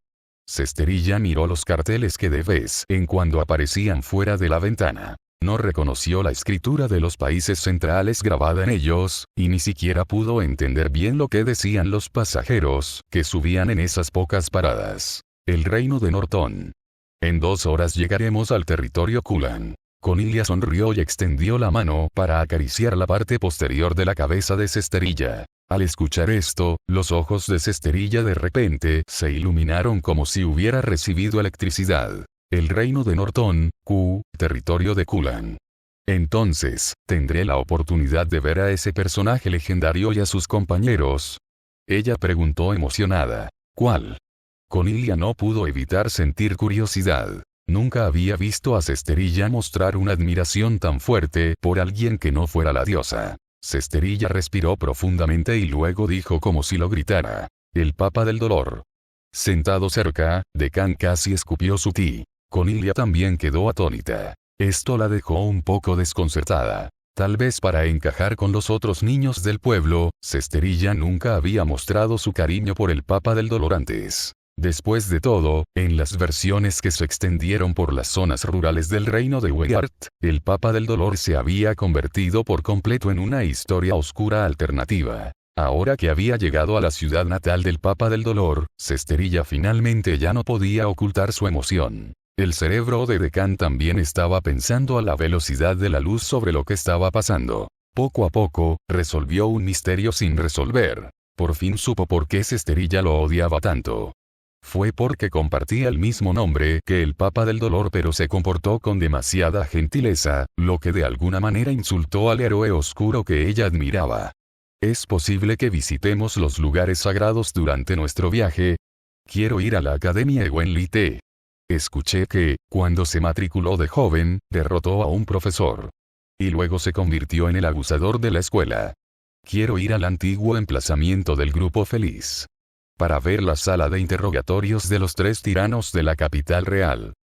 Speaker 1: Cesterilla miró los carteles que de vez en cuando aparecían fuera de la ventana. No reconoció la escritura de los países centrales grabada en ellos, y ni siquiera pudo entender bien lo que decían los pasajeros que subían en esas pocas paradas. El reino de Norton. En 2 horas llegaremos al territorio Kulan. Conilia sonrió y extendió la mano para acariciar la parte posterior de la cabeza de Cesterilla. Al escuchar esto, los ojos de Cesterilla de repente se iluminaron como si hubiera recibido electricidad. El reino de Norton, territorio de Kulan. Entonces, ¿tendré la oportunidad de ver a ese personaje legendario y a sus compañeros? Ella preguntó emocionada. ¿Cuál? Conilia no pudo evitar sentir curiosidad. Nunca había visto a Cesterilla mostrar una admiración tan fuerte por alguien que no fuera la diosa. Cesterilla respiró profundamente y luego dijo como si lo gritara. El Papa del Dolor. Sentado cerca, Decán casi escupió su ti. Conilia también quedó atónita. Esto la dejó un poco desconcertada. Tal vez para encajar con los otros niños del pueblo, Cesterilla nunca había mostrado su cariño por el Papa del Dolor antes. Después de todo, en las versiones que se extendieron por las zonas rurales del reino de Weird, el Papa del Dolor se había convertido por completo en una historia oscura alternativa. Ahora que había llegado a la ciudad natal del Papa del Dolor, Cesterilla finalmente ya no podía ocultar su emoción. El cerebro de Decán también estaba pensando a la velocidad de la luz sobre lo que estaba pasando. Poco a poco, resolvió un misterio sin resolver. Por fin supo por qué Cesterilla lo odiaba tanto. Fue porque compartía el mismo nombre que el Papa del Dolor, pero se comportó con demasiada gentileza, lo que de alguna manera insultó al héroe oscuro que ella admiraba. ¿Es posible que visitemos los lugares sagrados durante nuestro viaje? Quiero ir a la Academia Ewenlite. Escuché que, cuando se matriculó de joven, derrotó a un profesor. Y luego se convirtió en el abusador de la escuela. Quiero ir al antiguo emplazamiento del Grupo Feliz. Para ver la sala de interrogatorios de los 3 tiranos de la capital real.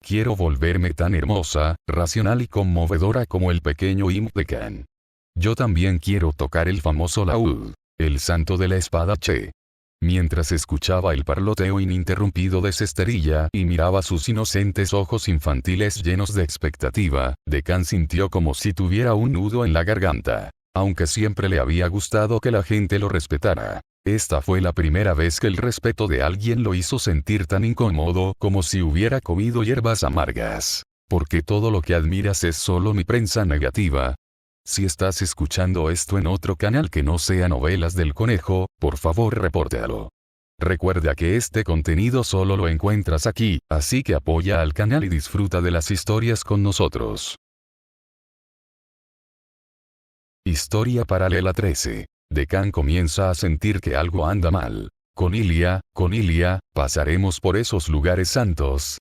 Speaker 1: Quiero volverme tan hermosa, racional y conmovedora como el pequeño Imp-Decán. Yo también quiero tocar el famoso laúd, el santo de la espada Che. Mientras escuchaba el parloteo ininterrumpido de Cesterilla y miraba sus inocentes ojos infantiles llenos de expectativa, Decán sintió como si tuviera un nudo en la garganta. Aunque siempre le había gustado que la gente lo respetara. Esta fue la primera vez que el respeto de alguien lo hizo sentir tan incómodo como si hubiera comido hierbas amargas. Porque todo lo que admiras es solo mi prensa negativa. Si estás escuchando esto en otro canal que no sea Novelas del Conejo, por favor repórtalo. Recuerda que este contenido solo lo encuentras aquí, así que apoya al canal y disfruta de las historias con nosotros. Historia paralela 13. Decán comienza a sentir que algo anda mal. Conilia, pasaremos por esos lugares santos.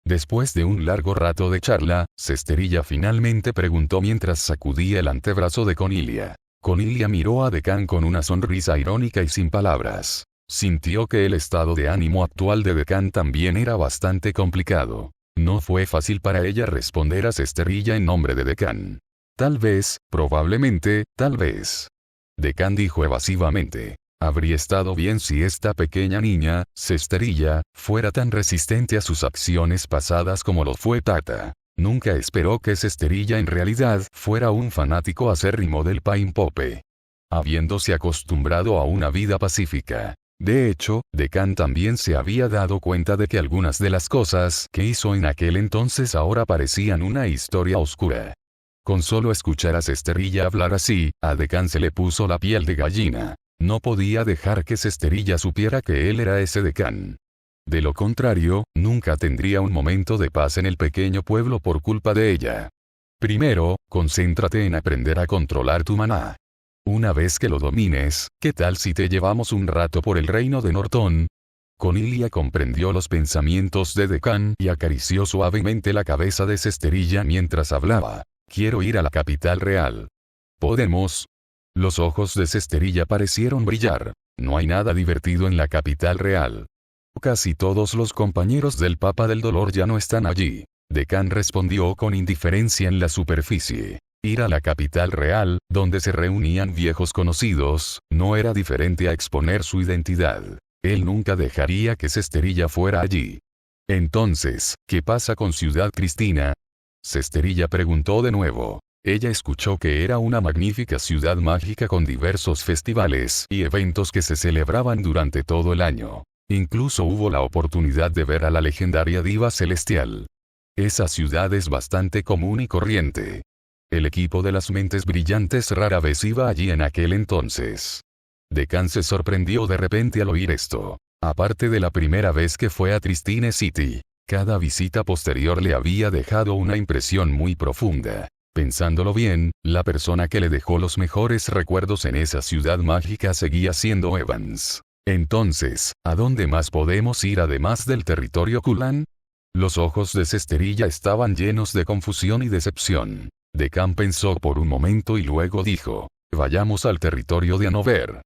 Speaker 1: Después de un largo rato de charla, Cesterilla finalmente preguntó mientras sacudía el antebrazo de Conilia. Conilia miró a Decán con una sonrisa irónica y sin palabras. Sintió que el estado de ánimo actual de Decán también era bastante complicado. No fue fácil para ella responder a Cesterilla en nombre de Decán. Tal vez, probablemente, tal vez. Decán dijo evasivamente. Habría estado bien si esta pequeña niña, Cesterilla, fuera tan resistente a sus acciones pasadas como lo fue Tata. Nunca esperó que Cesterilla en realidad fuera un fanático acérrimo del Pain Pope. Habiéndose acostumbrado a una vida pacífica. De hecho, Decán también se había dado cuenta de que algunas de las cosas que hizo en aquel entonces ahora parecían una historia oscura. Con solo escuchar a Cesterilla hablar así, a Decán se le puso la piel de gallina. No podía dejar que Cesterilla supiera que él era ese Decán. De lo contrario, nunca tendría un momento de paz en el pequeño pueblo por culpa de ella. Primero, concéntrate en aprender a controlar tu maná. Una vez que lo domines, ¿qué tal si te llevamos un rato por el reino de Norton? Cornelia comprendió los pensamientos de Deccan y acarició suavemente la cabeza de Cesterilla mientras hablaba. Quiero ir a la capital real. ¿Podemos? Los ojos de Cesterilla parecieron brillar. No hay nada divertido en la capital real. Casi todos los compañeros del Papa del Dolor ya no están allí. Deccan respondió con indiferencia en la superficie. Ir a la capital real, donde se reunían viejos conocidos, no era diferente a exponer su identidad. Él nunca dejaría que Cesterilla fuera allí. Entonces, ¿qué pasa con Ciudad Cristina? Cesterilla preguntó de nuevo. Ella escuchó que era una magnífica ciudad mágica con diversos festivales y eventos que se celebraban durante todo el año. Incluso hubo la oportunidad de ver a la legendaria diva celestial. Esa ciudad es bastante común y corriente. El equipo de las mentes brillantes rara vez iba allí en aquel entonces. Deccan se sorprendió de repente al oír esto. Aparte de la primera vez que fue a Tristine City, cada visita posterior le había dejado una impresión muy profunda. Pensándolo bien, la persona que le dejó los mejores recuerdos en esa ciudad mágica seguía siendo Evans. Entonces, ¿a dónde más podemos ir además del territorio Kulan? Los ojos de Cesterilla estaban llenos de confusión y decepción. Deccan pensó por un momento y luego dijo, vayamos al territorio de Hanover.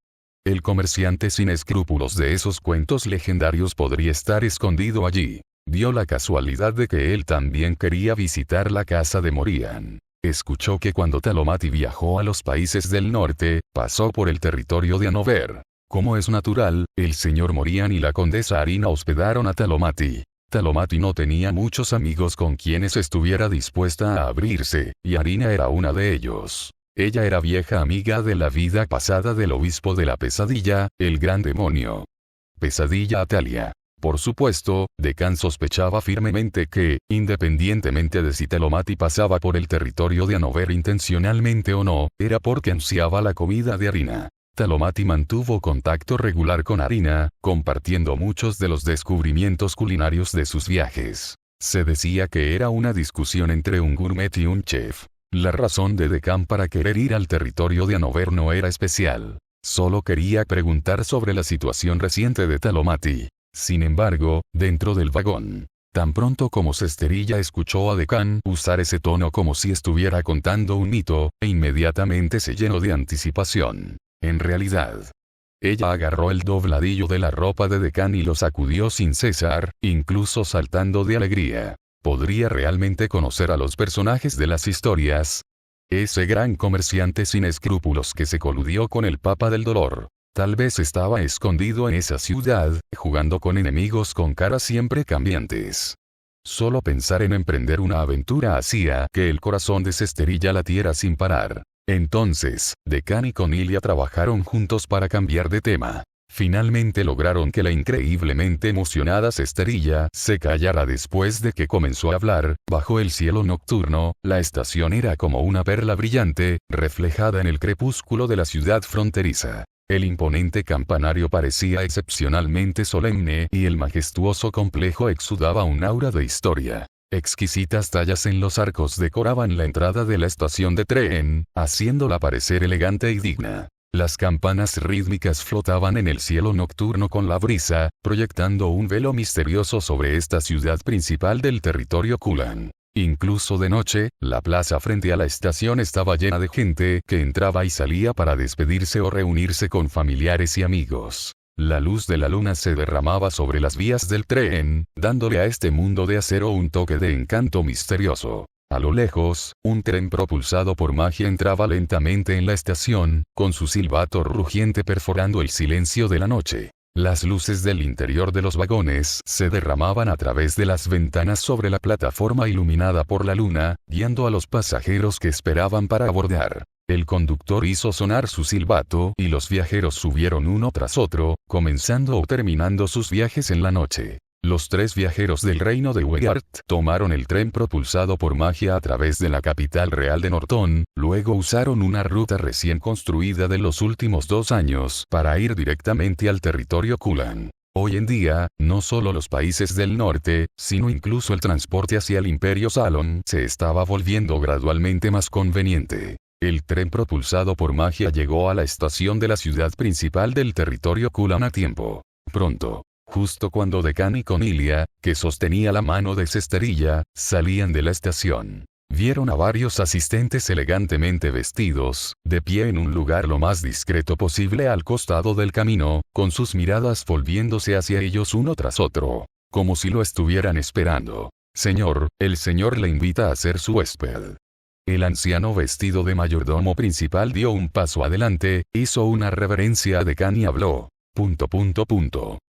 Speaker 1: El comerciante sin escrúpulos de esos cuentos legendarios podría estar escondido allí. Dio la casualidad de que él también quería visitar la casa de Morian. Escuchó que cuando Talomati viajó a los países del norte, pasó por el territorio de Hanover. Como es natural, el señor Morian y la condesa Harina hospedaron a Talomati. Talomati no tenía muchos amigos con quienes estuviera dispuesta a abrirse, y Harina era una de ellos. Ella era vieja amiga de la vida pasada del obispo de la pesadilla, el gran demonio. Pesadilla Atalia. Por supuesto, Deccan sospechaba firmemente que, independientemente de si Talomati pasaba por el territorio de Hanover intencionalmente o no, era porque ansiaba la comida de Harina. Talomati mantuvo contacto regular con Harina, compartiendo muchos de los descubrimientos culinarios de sus viajes. Se decía que era una discusión entre un gourmet y un chef. La razón de Deccan para querer ir al territorio de Hanover no era especial. Solo quería preguntar sobre la situación reciente de Talomati. Sin embargo, dentro del vagón, tan pronto como Cesterilla escuchó a Deccan usar ese tono como si estuviera contando un mito, inmediatamente se llenó de anticipación. En realidad, ella agarró el dobladillo de la ropa de Deccan y lo sacudió sin cesar, incluso saltando de alegría. ¿Podría realmente conocer a los personajes de las historias? Ese gran comerciante sin escrúpulos que se coludió con el Papa del Dolor. Tal vez estaba escondido en esa ciudad, jugando con enemigos con caras siempre cambiantes. Solo pensar en emprender una aventura hacía que el corazón de Cesterilla latiera sin parar. Entonces, Deccan y Cornelia trabajaron juntos para cambiar de tema. Finalmente lograron que la increíblemente emocionada Cesterilla se callara después de que comenzó a hablar. Bajo el cielo nocturno, la estación era como una perla brillante, reflejada en el crepúsculo de la ciudad fronteriza. El imponente campanario parecía excepcionalmente solemne y el majestuoso complejo exudaba un aura de historia. Exquisitas tallas en los arcos decoraban la entrada de la estación de tren, haciéndola parecer elegante y digna. Las campanas rítmicas flotaban en el cielo nocturno con la brisa, proyectando un velo misterioso sobre esta ciudad principal del territorio Kulan. Incluso de noche, la plaza frente a la estación estaba llena de gente que entraba y salía para despedirse o reunirse con familiares y amigos. La luz de la luna se derramaba sobre las vías del tren, dándole a este mundo de acero un toque de encanto misterioso. A lo lejos, un tren propulsado por magia entraba lentamente en la estación, con su silbato rugiente perforando el silencio de la noche. Las luces del interior de los vagones se derramaban a través de las ventanas sobre la plataforma iluminada por la luna, guiando a los pasajeros que esperaban para abordar. El conductor hizo sonar su silbato y los viajeros subieron uno tras otro, comenzando o terminando sus viajes en la noche. Los tres viajeros del reino de Weyart tomaron el tren propulsado por magia a través de la capital real de Norton, luego usaron una ruta recién construida de los últimos 2 años para ir directamente al territorio Kulan. Hoy en día, no solo los países del norte, sino incluso el transporte hacia el Imperio Salon se estaba volviendo gradualmente más conveniente. El tren propulsado por magia llegó a la estación de la ciudad principal del territorio Kulan a tiempo. Pronto. Justo cuando Deccan y Cornelia, que sostenía la mano de Cesterilla, salían de la estación. Vieron a varios asistentes elegantemente vestidos, de pie en un lugar lo más discreto posible al costado del camino, con sus miradas volviéndose hacia ellos uno tras otro, como si lo estuvieran esperando. Señor, el señor le invita a ser su huésped. El anciano vestido de mayordomo principal dio un paso adelante, hizo una reverencia a Deccan y habló.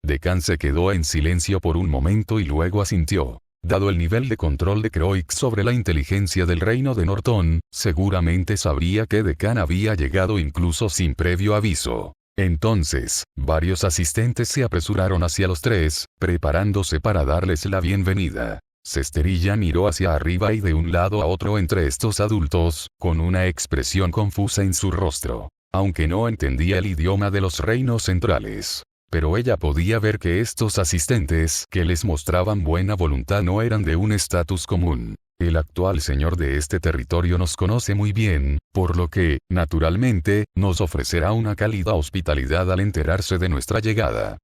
Speaker 1: Deccan se quedó en silencio por un momento y luego asintió. Dado el nivel de control de Croix sobre la inteligencia del reino de Norton, seguramente sabría que Deccan había llegado incluso sin previo aviso. Entonces, varios asistentes se apresuraron hacia los tres, preparándose para darles la bienvenida. Cesterilla miró hacia arriba y de un lado a otro entre estos adultos, con una expresión confusa en su rostro. Aunque no entendía el idioma de los reinos centrales. Pero ella podía ver que estos asistentes que les mostraban buena voluntad no eran de un estatus común. El actual señor de este territorio nos conoce muy bien, por lo que, naturalmente, nos ofrecerá una cálida hospitalidad al enterarse de nuestra llegada.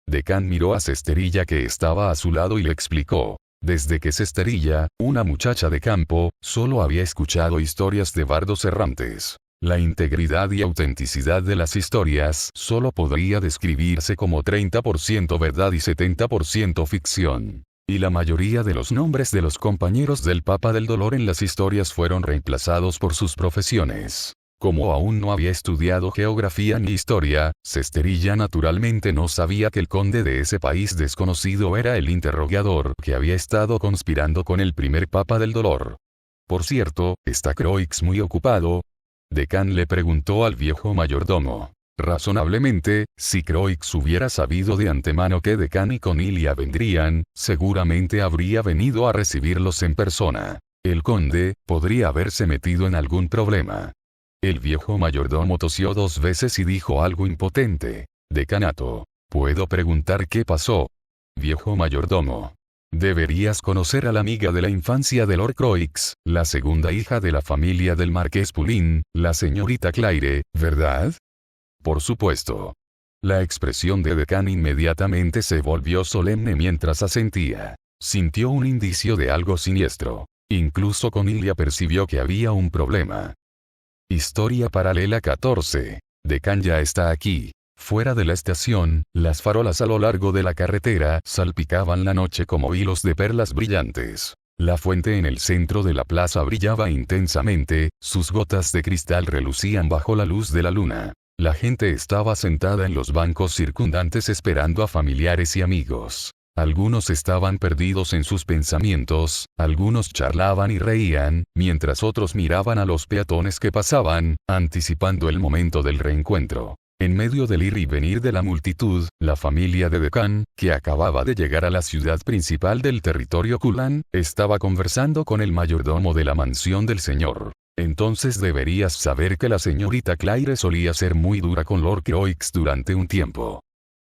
Speaker 1: Deccan miró a Cesterilla que estaba a su lado y le explicó. Desde que Cesterilla, una muchacha de campo, solo había escuchado historias de bardos errantes. La integridad y autenticidad de las historias solo podría describirse como 30% verdad y 70% ficción. Y la mayoría de los nombres de los compañeros del Papa del Dolor en las historias fueron reemplazados por sus profesiones. Como aún no había estudiado geografía ni historia, Cesterilla naturalmente no sabía que el conde de ese país desconocido era el interrogador que había estado conspirando con el primer Papa del Dolor. Por cierto, ¿está Croix muy ocupado? Deccan le preguntó al viejo mayordomo. Razonablemente, si Croix hubiera sabido de antemano que Deccan y Cornelia vendrían, seguramente habría venido a recibirlos en persona. El conde podría haberse metido en algún problema. El viejo mayordomo tosió 2 veces y dijo algo impotente. Decanato. ¿Puedo preguntar qué pasó? Viejo mayordomo. Deberías conocer a la amiga de la infancia de Lord Croix, la segunda hija de la familia del marqués Pulin, la señorita Claire, ¿verdad? Por supuesto. La expresión de Deccan inmediatamente se volvió solemne mientras asentía. Sintió un indicio de algo siniestro. Incluso Cornelia percibió que había un problema. Historia paralela 14. Deccan ya está aquí. Fuera de la estación, las farolas a lo largo de la carretera salpicaban la noche como hilos de perlas brillantes. La fuente en el centro de la plaza brillaba intensamente, sus gotas de cristal relucían bajo la luz de la luna. La gente estaba sentada en los bancos circundantes esperando a familiares y amigos. Algunos estaban perdidos en sus pensamientos, algunos charlaban y reían, mientras otros miraban a los peatones que pasaban, anticipando el momento del reencuentro. En medio del ir y venir de la multitud, la familia de Deccan, que acababa de llegar a la ciudad principal del territorio Kulan, estaba conversando con el mayordomo de la mansión del señor. Entonces deberías saber que la señorita Claire solía ser muy dura con Lord Croix durante un tiempo.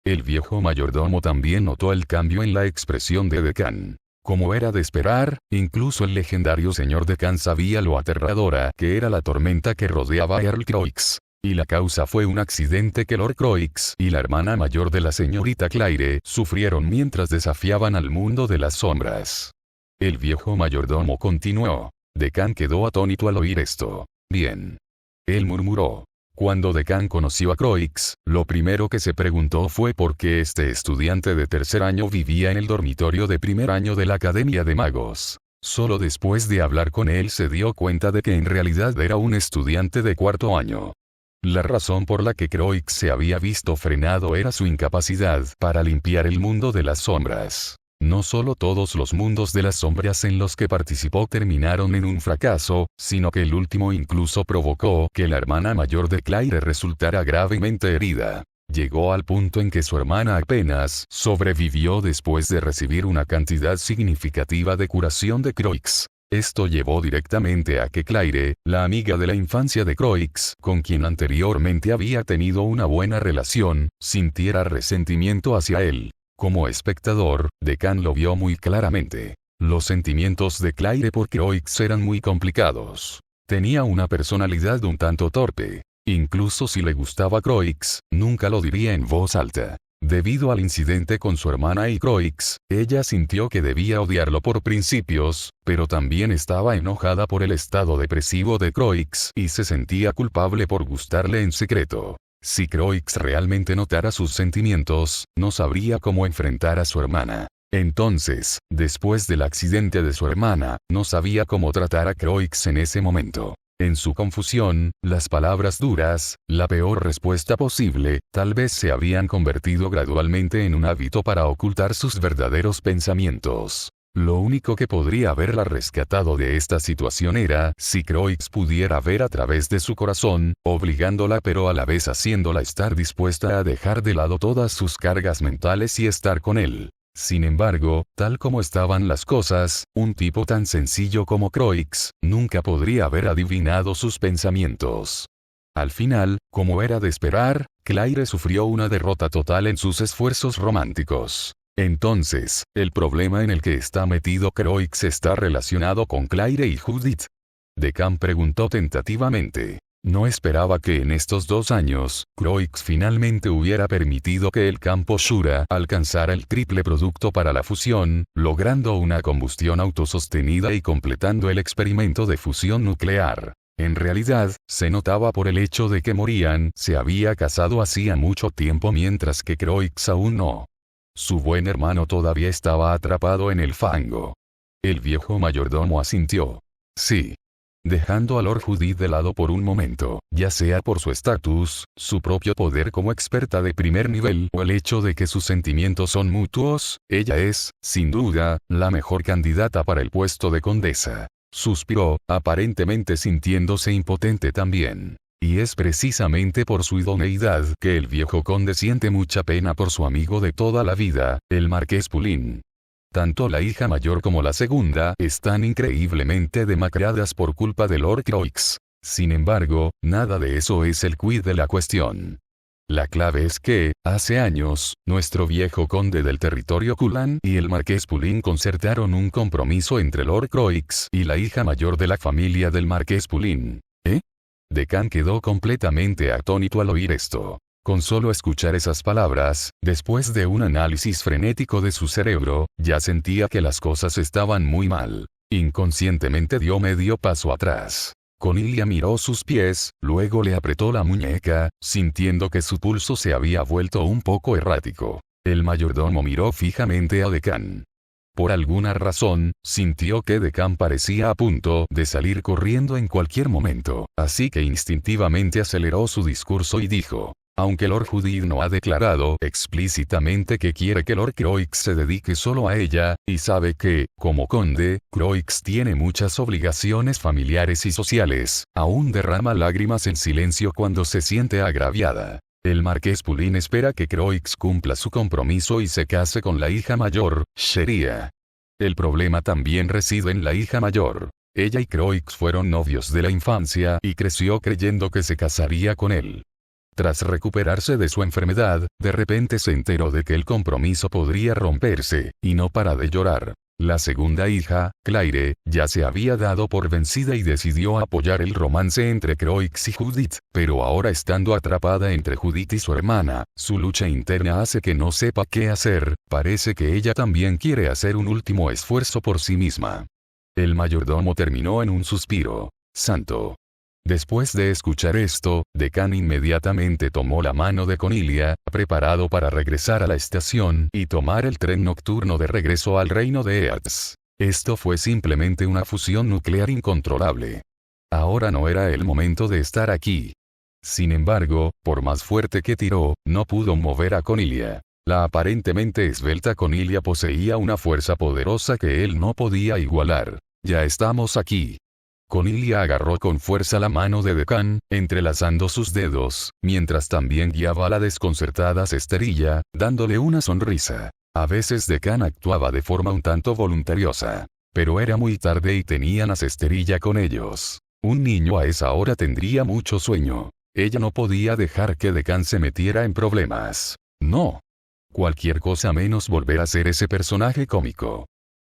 Speaker 1: El viejo mayordomo también notó el cambio en la expresión de Deccan. Como era de esperar, incluso el legendario señor Deccan sabía lo aterradora que era la tormenta que rodeaba a Earl Croix. Y la causa fue un accidente que Lord Croix y la hermana mayor de la señorita Claire sufrieron mientras desafiaban al mundo de las sombras. El viejo mayordomo continuó. Deccan quedó atónito al oír esto. Bien. Él murmuró. Cuando Deccan conoció a Croix, lo primero que se preguntó fue por qué este estudiante de 3er año vivía en el dormitorio de 1er año de la Academia de Magos. Solo después de hablar con él se dio cuenta de que en realidad era un estudiante de 4º año. La razón por la que Croix se había visto frenado era su incapacidad para limpiar el mundo de las sombras. No solo todos los mundos de las sombras en los que participó terminaron en un fracaso, sino que el último incluso provocó que la hermana mayor de Claire resultara gravemente herida. Llegó al punto en que su hermana apenas sobrevivió después de recibir una cantidad significativa de curación de Croix. Esto llevó directamente a que Claire, la amiga de la infancia de Croix, con quien anteriormente había tenido una buena relación, sintiera resentimiento hacia él. Como espectador, Decan lo vio muy claramente. Los sentimientos de Claire por Croix eran muy complicados. Tenía una personalidad un tanto torpe. Incluso si le gustaba Croix, nunca lo diría en voz alta. Debido al incidente con su hermana y Croix, ella sintió que debía odiarlo por principios, pero también estaba enojada por el estado depresivo de Croix y se sentía culpable por gustarle en secreto. Si Croix realmente notara sus sentimientos, no sabría cómo enfrentar a su hermana. Entonces, después del accidente de su hermana, no sabía cómo tratar a Croix en ese momento. En su confusión, las palabras duras, la peor respuesta posible, tal vez se habían convertido gradualmente en un hábito para ocultar sus verdaderos pensamientos. Lo único que podría haberla rescatado de esta situación era si Croix pudiera ver a través de su corazón, obligándola pero a la vez haciéndola estar dispuesta a dejar de lado todas sus cargas mentales y estar con él. Sin embargo, tal como estaban las cosas, un tipo tan sencillo como Croix, nunca podría haber adivinado sus pensamientos. Al final, como era de esperar, Claire sufrió una derrota total en sus esfuerzos románticos. Entonces, el problema en el que está metido Croix está relacionado con Claire y Judith. Decan preguntó tentativamente. No esperaba que en estos 2 años, Croix finalmente hubiera permitido que el campo Shura alcanzara el triple producto para la fusión, logrando una combustión autosostenida y completando el experimento de fusión nuclear. En realidad, se notaba por el hecho de que Morian se había casado hacía mucho tiempo mientras que Croix aún no. Su buen hermano todavía estaba atrapado en el fango. El viejo mayordomo asintió. Sí. Dejando a Lord Judith de lado por un momento, ya sea por su estatus, su propio poder como experta de primer nivel o el hecho de que sus sentimientos son mutuos, ella es, sin duda, la mejor candidata para el puesto de condesa. Suspiró, aparentemente sintiéndose impotente también. Y es precisamente por su idoneidad que el viejo conde siente mucha pena por su amigo de toda la vida, el marqués Pulín. Tanto la hija mayor como la segunda están increíblemente demacradas por culpa de Lord Croix. Sin embargo, nada de eso es el quid de la cuestión. La clave es que, hace años, nuestro viejo conde del territorio Kulan y el marqués Pulín concertaron un compromiso entre Lord Croix y la hija mayor de la familia del marqués Pulín. ¿Eh? Decan quedó completamente atónito al oír esto. Con solo escuchar esas palabras, después de un análisis frenético de su cerebro, ya sentía que las cosas estaban muy mal. Inconscientemente dio medio paso atrás. Cornelia miró sus pies, luego le apretó la muñeca, sintiendo que su pulso se había vuelto un poco errático. El mayordomo miró fijamente a Decan. Por alguna razón, sintió que Decan parecía a punto de salir corriendo en cualquier momento, así que instintivamente aceleró su discurso y dijo. Aunque Lord Judith no ha declarado explícitamente que quiere que Lord Croix se dedique solo a ella, y sabe que, como conde, Croix tiene muchas obligaciones familiares y sociales, aún derrama lágrimas en silencio cuando se siente agraviada. El marqués Pulín espera que Croix cumpla su compromiso y se case con la hija mayor, Sheria. El problema también reside en la hija mayor. Ella y Croix fueron novios de la infancia y creció creyendo que se casaría con él. Tras recuperarse de su enfermedad, de repente se enteró de que el compromiso podría romperse, y no para de llorar. La segunda hija, Claire, ya se había dado por vencida y decidió apoyar el romance entre Croix y Judith, pero ahora estando atrapada entre Judith y su hermana, su lucha interna hace que no sepa qué hacer, parece que ella también quiere hacer un último esfuerzo por sí misma. El mayordomo terminó en un suspiro. Santo. Después de escuchar esto, Decan inmediatamente tomó la mano de Cornelia, preparado para regresar a la estación y tomar el tren nocturno de regreso al reino de Earth. Esto fue simplemente una fusión nuclear incontrolable. Ahora no era el momento de estar aquí. Sin embargo, por más fuerte que tiró, no pudo mover a Cornelia. La aparentemente esbelta Cornelia poseía una fuerza poderosa que él no podía igualar. Ya estamos aquí. Cornelia agarró con fuerza la mano de Decan, entrelazando sus dedos, mientras también guiaba a la desconcertada cesterilla, dándole una sonrisa. A veces Decan actuaba de forma un tanto voluntariosa. Pero era muy tarde y tenían a cesterilla con ellos. Un niño a esa hora tendría mucho sueño. Ella no podía dejar que Decan se metiera en problemas. No. cualquier cosa menos volver a ser ese personaje cómico.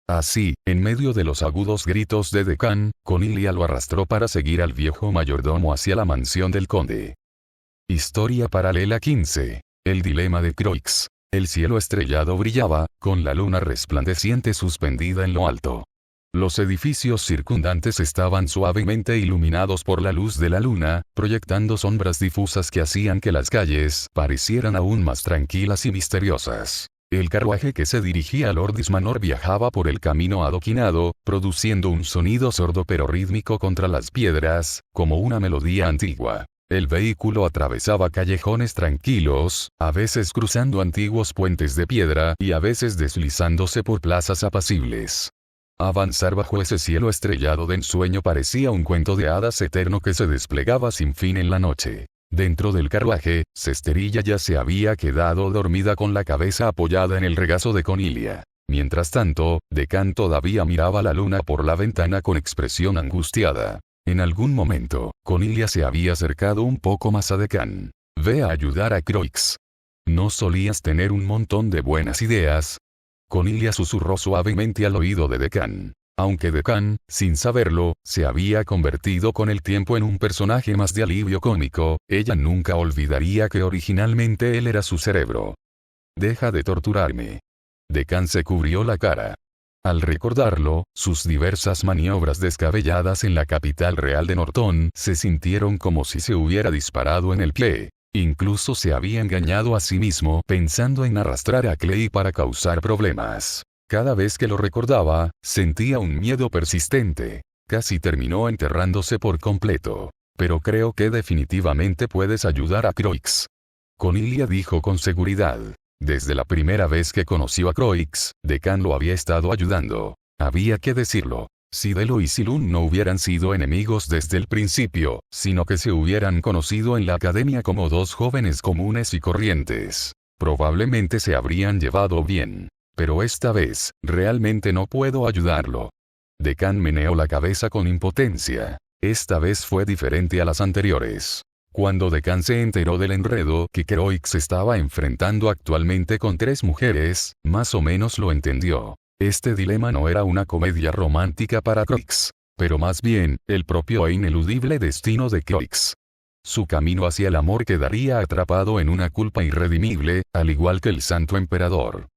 Speaker 1: Así, en medio de los agudos gritos de Decán, Cornelia lo arrastró para seguir al viejo mayordomo hacia la mansión del conde. Historia paralela 15. El dilema de Croix. El cielo estrellado brillaba, con la luna resplandeciente suspendida en lo alto. Los edificios circundantes estaban suavemente iluminados por la luz de la luna, proyectando sombras difusas que hacían que las calles parecieran aún más tranquilas y misteriosas. El carruaje que se dirigía a Lord Ismanor viajaba por el camino adoquinado, produciendo un sonido sordo pero rítmico contra las piedras, como una melodía antigua. El vehículo atravesaba callejones tranquilos, a veces cruzando antiguos puentes de piedra y a veces deslizándose por plazas apacibles. Avanzar bajo ese cielo estrellado de ensueño parecía un cuento de hadas eterno que se desplegaba sin fin en la noche. Dentro del carruaje, Cesterilla ya se había quedado dormida con la cabeza apoyada en el regazo de Cornelia. Mientras tanto, Decán todavía miraba la luna por la ventana con expresión angustiada. En algún momento, Cornelia se había acercado un poco más a Decán. «Ve a ayudar a Croix. ¿No solías tener un montón de buenas ideas?». Cornelia susurró suavemente al oído de Decán. Aunque Decán, sin saberlo, se había convertido con el tiempo en un personaje más de alivio cómico, ella nunca olvidaría que originalmente él era su cerebro. «Deja de torturarme». Decán se cubrió la cara. Al recordarlo, sus diversas maniobras descabelladas en la capital real de Norton se sintieron como si se hubiera disparado en el pie. Incluso se había engañado a sí mismo pensando en arrastrar a Clay para causar problemas. Cada vez que lo recordaba, sentía un miedo persistente. Casi terminó enterrándose por completo. «Pero creo que definitivamente puedes ayudar a Croix», Cornelia dijo con seguridad. Desde la primera vez que conoció a Croix, Decán lo había estado ayudando. Había que decirlo. Si Delo y Silun no hubieran sido enemigos desde el principio, sino que se hubieran conocido en la academia como dos jóvenes comunes y corrientes, probablemente se habrían llevado bien. Pero esta vez, realmente no puedo ayudarlo. Decán meneó la cabeza con impotencia. Esta vez fue diferente a las anteriores. Cuando Decán se enteró del enredo que Croix estaba enfrentando actualmente con 3 mujeres, más o menos lo entendió. Este dilema no era una comedia romántica para Croix, pero más bien, el propio e ineludible destino de Croix. Su camino hacia el amor quedaría atrapado en una culpa irredimible, al igual que el Santo Emperador.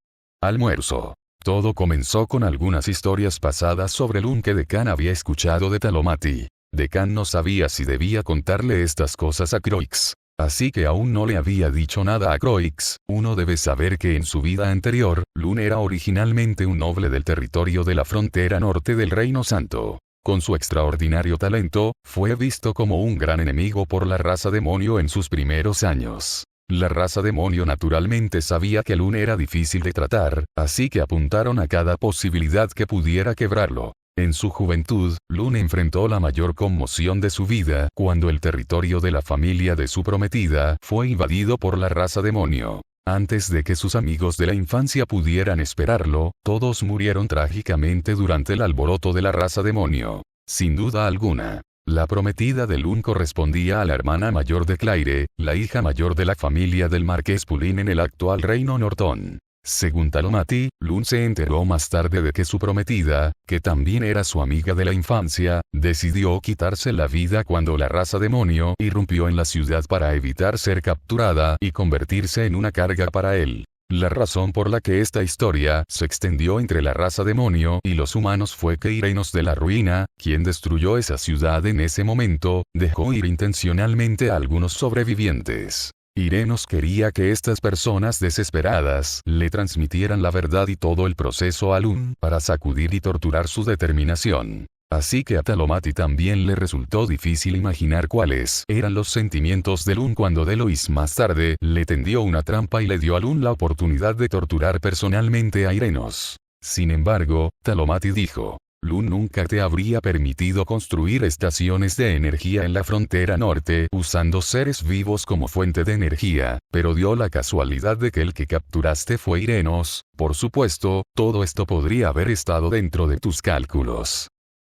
Speaker 1: Almuerzo. Todo comenzó con algunas historias pasadas sobre Lun que Decán había escuchado de Talomati. Decán no sabía si debía contarle estas cosas a Croix. Así que aún no le había dicho nada a Croix. Uno debe saber que en su vida anterior, Lun era originalmente un noble del territorio de la frontera norte del Reino Santo. Con su extraordinario talento, fue visto como un gran enemigo por la raza demonio en sus primeros años. La raza demonio naturalmente sabía que Lun era difícil de tratar, así que apuntaron a cada posibilidad que pudiera quebrarlo. En su juventud, Lun enfrentó la mayor conmoción de su vida cuando el territorio de la familia de su prometida fue invadido por la raza demonio. Antes de que sus amigos de la infancia pudieran esperarlo, todos murieron trágicamente durante el alboroto de la raza demonio. Sin duda alguna, la prometida de Lun correspondía a la hermana mayor de Claire, la hija mayor de la familia del marqués Pulin en el actual reino Norton. Según Talomati, Lun se enteró más tarde de que su prometida, que también era su amiga de la infancia, decidió quitarse la vida cuando la raza demonio irrumpió en la ciudad para evitar ser capturada y convertirse en una carga para él. La razón por la que esta historia se extendió entre la raza demonio y los humanos fue que Irenos de la Ruina, quien destruyó esa ciudad en ese momento, dejó ir intencionalmente a algunos sobrevivientes. Irenos quería que estas personas desesperadas le transmitieran la verdad y todo el proceso a Lun para sacudir y torturar su determinación. Así que a Talomati también le resultó difícil imaginar cuáles eran los sentimientos de Lun cuando Delois más tarde le tendió una trampa y le dio a Lun la oportunidad de torturar personalmente a Irenos. Sin embargo, Talomati dijo: Lun nunca te habría permitido construir estaciones de energía en la frontera norte usando seres vivos como fuente de energía, pero dio la casualidad de que el que capturaste fue Irenos. Por supuesto, todo esto podría haber estado dentro de tus cálculos.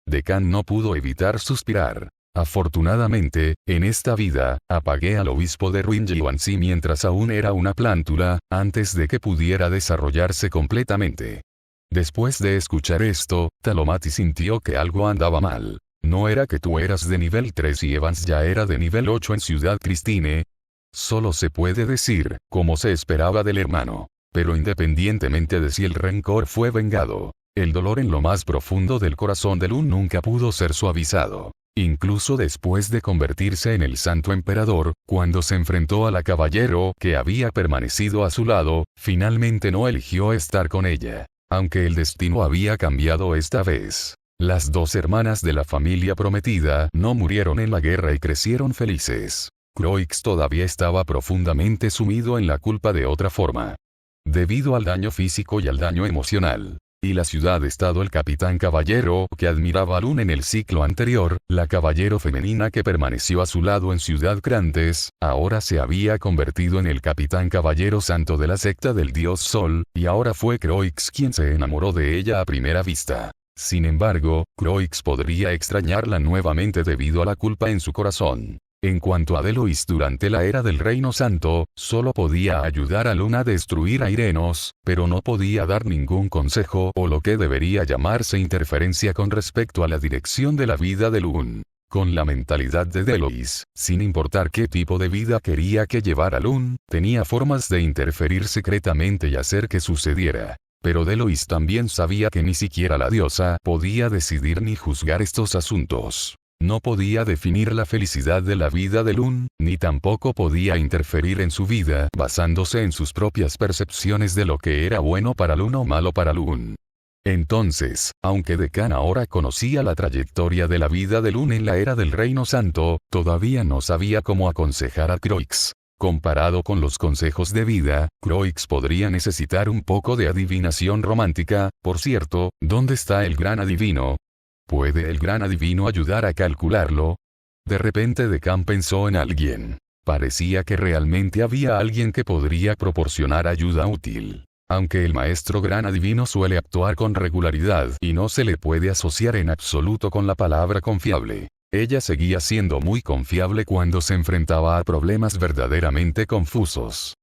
Speaker 1: Decán no pudo evitar suspirar. Afortunadamente, en esta vida, apagué al obispo de Ruingyuanzi mientras aún era una plántula, antes de que pudiera desarrollarse completamente. Después de escuchar esto, Talomati sintió que algo andaba mal. ¿No era que tú eras de nivel 3 y Evans ya era de nivel 8 en Ciudad Christine? Solo se puede decir, como se esperaba del hermano. Pero independientemente de si el rencor fue vengado, el dolor en lo más profundo del corazón de Lun nunca pudo ser suavizado. Incluso después de convertirse en el Santo Emperador, cuando se enfrentó a la caballero que había permanecido a su lado, finalmente no eligió estar con ella. Aunque el destino había cambiado esta vez. Las dos hermanas de la familia prometida no murieron en la guerra y crecieron felices. Croix todavía estaba profundamente sumido en la culpa de otra forma. Debido al daño físico y al daño emocional. Y la ciudad-estado el capitán caballero que admiraba a Lun en el ciclo anterior, la caballero femenina que permaneció a su lado en Ciudad Crantes, ahora se había convertido en el capitán caballero santo de la secta del dios Sol, y ahora fue Croix quien se enamoró de ella a primera vista. Sin embargo, Croix podría extrañarla nuevamente debido a la culpa en su corazón. En cuanto a Delois durante la era del Reino Santo, solo podía ayudar a Lun a destruir a Irenos, pero no podía dar ningún consejo o lo que debería llamarse interferencia con respecto a la dirección de la vida de Lun. Con la mentalidad de Delois, sin importar qué tipo de vida quería que llevara Lun, tenía formas de interferir secretamente y hacer que sucediera. Pero Delois también sabía que ni siquiera la diosa podía decidir ni juzgar estos asuntos. No podía definir la felicidad de la vida de Lun, ni tampoco podía interferir en su vida basándose en sus propias percepciones de lo que era bueno para Lun o malo para Lun. Entonces, aunque Decan ahora conocía la trayectoria de la vida de Lun en la era del Reino Santo, todavía no sabía cómo aconsejar a Croix. Comparado con los consejos de vida, Croix podría necesitar un poco de adivinación romántica. Por cierto, ¿dónde está el gran adivino? ¿Puede el gran adivino ayudar a calcularlo? De repente Decan pensó en alguien. Parecía que realmente había alguien que podría proporcionar ayuda útil. Aunque el maestro gran adivino suele actuar con regularidad y no se le puede asociar en absoluto con la palabra confiable. Ella seguía siendo muy confiable cuando se enfrentaba a problemas verdaderamente confusos.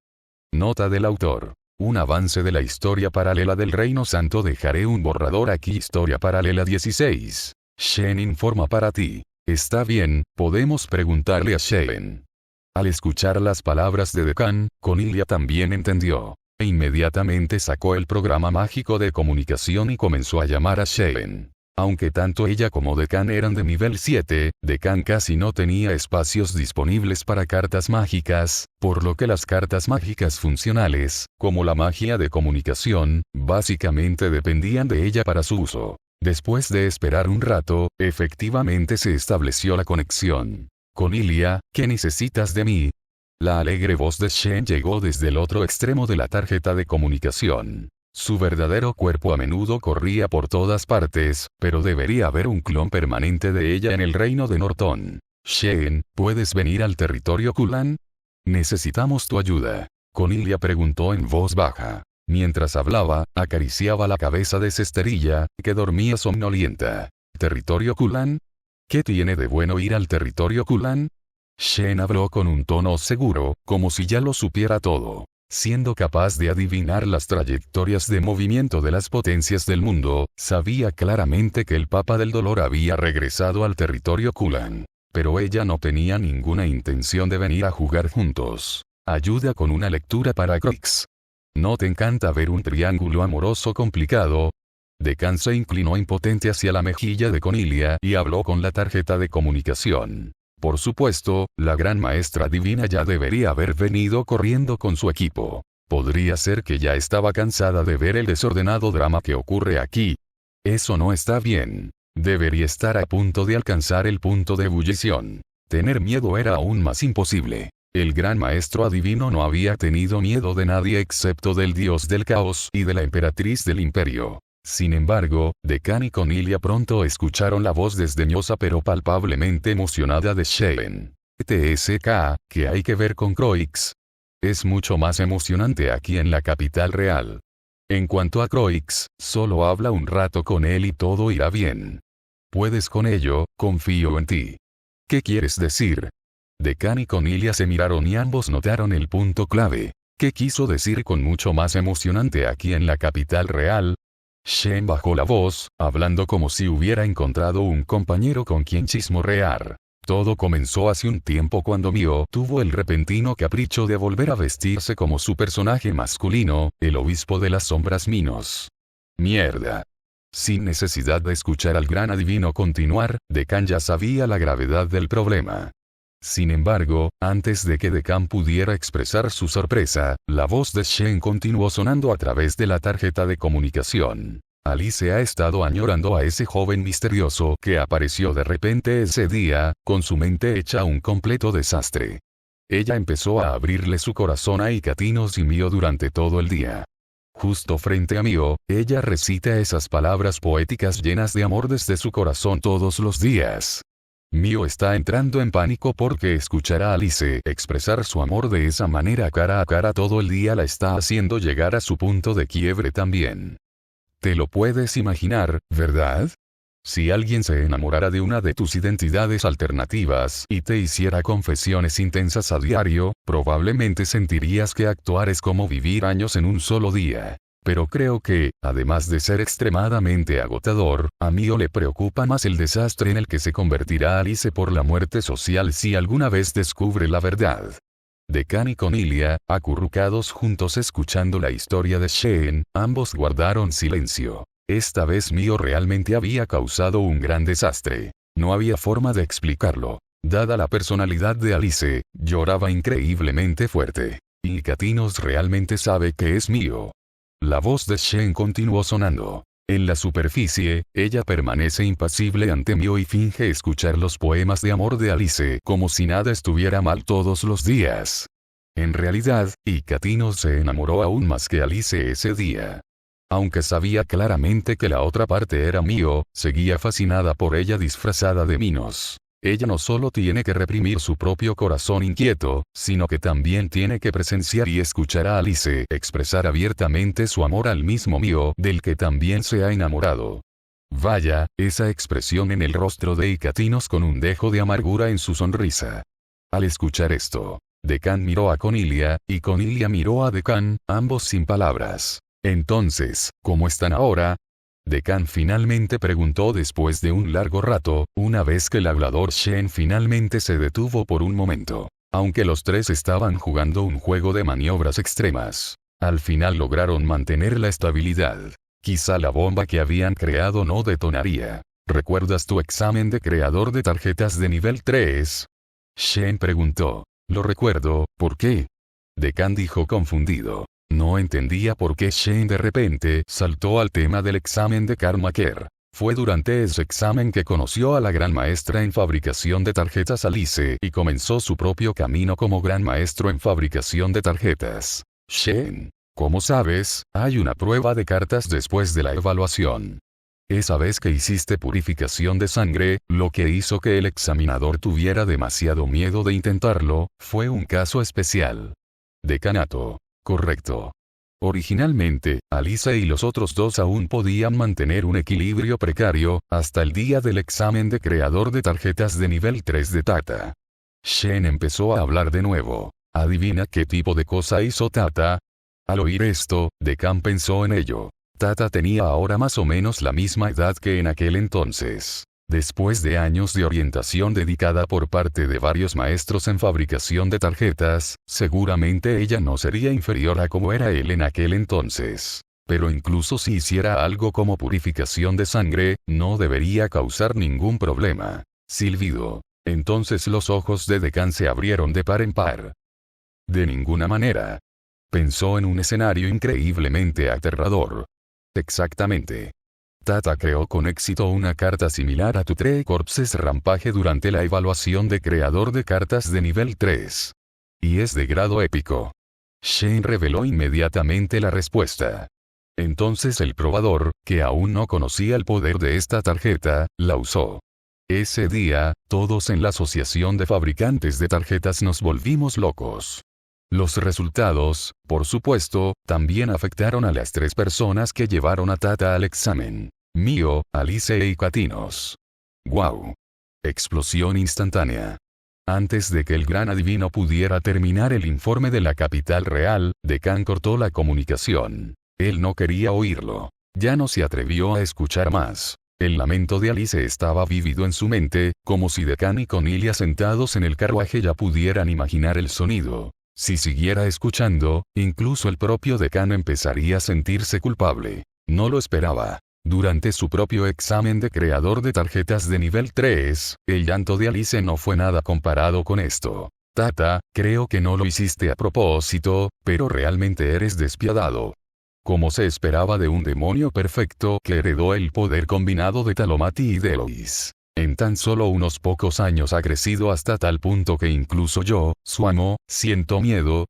Speaker 1: Nota del autor. Un avance de la historia paralela del Reino Santo. Dejaré un borrador aquí. Historia paralela 16. Shen informa para ti. Está bien, podemos preguntarle a Shen. Al escuchar las palabras de Decan, Cornelia también entendió. E inmediatamente sacó el programa mágico de comunicación y comenzó a llamar a Shen. Aunque tanto ella como Decan eran de nivel 7, Decan casi no tenía espacios disponibles para cartas mágicas, por lo que las cartas mágicas funcionales, como la magia de comunicación, básicamente dependían de ella para su uso. Después de esperar un rato, efectivamente se estableció la conexión. Cornelia, ¿qué necesitas de mí? La alegre voz de Shen llegó desde el otro extremo de la tarjeta de comunicación. Su verdadero cuerpo a menudo corría por todas partes, pero debería haber un clon permanente de ella en el reino de Norton. Shen, ¿puedes venir al territorio Kulan? Necesitamos tu ayuda. Cornelia preguntó en voz baja. Mientras hablaba, acariciaba la cabeza de Cesterilla, que dormía somnolienta. ¿Territorio Kulan? ¿Qué tiene de bueno ir al territorio Kulan? Shen habló con un tono seguro, como si ya lo supiera todo. Siendo capaz de adivinar las trayectorias de movimiento de las potencias del mundo, sabía claramente que el Papa del Dolor había regresado al territorio Kulan. Pero ella no tenía ninguna intención de venir a jugar juntos. Ayuda con una lectura para Croix. ¿No te encanta ver un triángulo amoroso complicado? Decan se inclinó impotente hacia la mejilla de Cornelia y habló con la tarjeta de comunicación. Por supuesto, la gran maestra divina ya debería haber venido corriendo con su equipo. Podría ser que ya estaba cansada de ver el desordenado drama que ocurre aquí. Eso no está bien. Debería estar a punto de alcanzar el punto de ebullición. Tener miedo era aún más imposible. El gran maestro adivino no había tenido miedo de nadie excepto del dios del caos y de la emperatriz del imperio. Sin embargo, Decan y Cornelia pronto escucharon la voz desdeñosa pero palpablemente emocionada de Shen. TSK, ¿qué hay que ver con Croix? Es mucho más emocionante aquí en la capital real. En cuanto a Croix, solo habla un rato con él y todo irá bien. Puedes con ello, confío en ti. ¿Qué quieres decir? Decan y Cornelia se miraron y ambos notaron el punto clave. ¿Qué quiso decir con mucho más emocionante aquí en la capital real? Shen bajó la voz, hablando como si hubiera encontrado un compañero con quien chismorrear. Todo comenzó hace un tiempo cuando Mio tuvo el repentino capricho de volver a vestirse como su personaje masculino, el obispo de las sombras Minos. Mierda. Sin necesidad de escuchar al gran adivino continuar, Decan ya sabía la gravedad del problema. Sin embargo, antes de que Decan pudiera expresar su sorpresa, la voz de Shen continuó sonando a través de la tarjeta de comunicación. Alice ha estado añorando a ese joven misterioso que apareció de repente ese día, con su mente hecha un completo desastre. Ella empezó a abrirle su corazón a Ikatinos y Mio durante todo el día. Justo frente a Mio, ella recita esas palabras poéticas llenas de amor desde su corazón todos los días. Mio está entrando en pánico porque escuchar a Alice expresar su amor de esa manera cara a cara todo el día la está haciendo llegar a su punto de quiebre también. Te lo puedes imaginar, ¿verdad? Si alguien se enamorara de una de tus identidades alternativas y te hiciera confesiones intensas a diario, probablemente sentirías que actuar es como vivir años en un solo día. Pero creo que, además de ser extremadamente agotador, a Mio le preocupa más el desastre en el que se convertirá Alice por la muerte social si alguna vez descubre la verdad. Decan y Cornelia, acurrucados juntos escuchando la historia de Shen, ambos guardaron silencio. Esta vez Mio realmente había causado un gran desastre. No había forma de explicarlo. Dada la personalidad de Alice, lloraba increíblemente fuerte. Y Ikatinos realmente sabe que es Mio. La voz de Shen continuó sonando. En la superficie, ella permanece impasible ante Mio y finge escuchar los poemas de amor de Alice como si nada estuviera mal todos los días. En realidad, Ikatinos se enamoró aún más que Alice ese día. Aunque sabía claramente que la otra parte era Mio, seguía fascinada por ella disfrazada de Minos. Ella no solo tiene que reprimir su propio corazón inquieto, sino que también tiene que presenciar y escuchar a Alice expresar abiertamente su amor al mismo Mio del que también se ha enamorado. Vaya, esa expresión en el rostro de Ikatinos con un dejo de amargura en su sonrisa. Al escuchar esto, Decan miró a Cornelia, y Cornelia miró a Decan, ambos sin palabras. Entonces, ¿cómo están ahora? Decan finalmente preguntó después de un largo rato, una vez que el hablador Shen finalmente se detuvo por un momento. Aunque los tres estaban jugando un juego de maniobras extremas, al final lograron mantener la estabilidad. Quizá la bomba que habían creado no detonaría. ¿Recuerdas tu examen de creador de tarjetas de nivel 3? Shen preguntó. Lo recuerdo, ¿por qué? Decan dijo confundido. No entendía por qué Shen de repente saltó al tema del examen de Karma Care. Fue durante ese examen que conoció a la gran maestra en fabricación de tarjetas Alice y comenzó su propio camino como gran maestro en fabricación de tarjetas. Shen, ¿cómo sabes? Hay una prueba de cartas después de la evaluación. Esa vez que hiciste purificación de sangre, lo que hizo que el examinador tuviera demasiado miedo de intentarlo, fue un caso especial. Decanato. Correcto. Originalmente, Alice y los otros dos aún podían mantener un equilibrio precario, hasta el día del examen de creador de tarjetas de nivel 3 de Tata. Shen empezó a hablar de nuevo. ¿Adivina qué tipo de cosa hizo Tata? Al oír esto, Decan pensó en ello. Tata tenía ahora más o menos la misma edad que en aquel entonces. Después de años de orientación dedicada por parte de varios maestros en fabricación de tarjetas, seguramente ella no sería inferior a como era él en aquel entonces. Pero incluso si hiciera algo como purificación de sangre, no debería causar ningún problema. Silbido. Entonces los ojos de Decan se abrieron de par en par. De ninguna manera. Pensó en un escenario increíblemente aterrador. Exactamente. Tata creó con éxito una carta similar a tu Tree Corpses Rampage durante la evaluación de creador de cartas de nivel 3. Y es de grado épico. Shen reveló inmediatamente la respuesta. Entonces el probador, que aún no conocía el poder de esta tarjeta, la usó. Ese día, todos en la Asociación de Fabricantes de Tarjetas nos volvimos locos. Los resultados, por supuesto, también afectaron a las tres personas que llevaron a Tata al examen. Mio, Alice y Ikatinos. ¡Guau! Explosión instantánea. Antes de que el gran adivino pudiera terminar el informe de la capital real, Decán cortó la comunicación. Él no quería oírlo. Ya no se atrevió a escuchar más. El lamento de Alice estaba vívido en su mente, como si Decán y Cornelia sentados en el carruaje ya pudieran imaginar el sonido. Si siguiera escuchando, incluso el propio Decán empezaría a sentirse culpable. No lo esperaba. Durante su propio examen de creador de tarjetas de nivel 3, el llanto de Alice no fue nada comparado con esto. Tata, creo que no lo hiciste a propósito, pero realmente eres despiadado. Como se esperaba de un demonio perfecto que heredó el poder combinado de Talomati y de Eloise. En tan solo unos pocos años ha crecido hasta tal punto que incluso yo, su amo, siento miedo.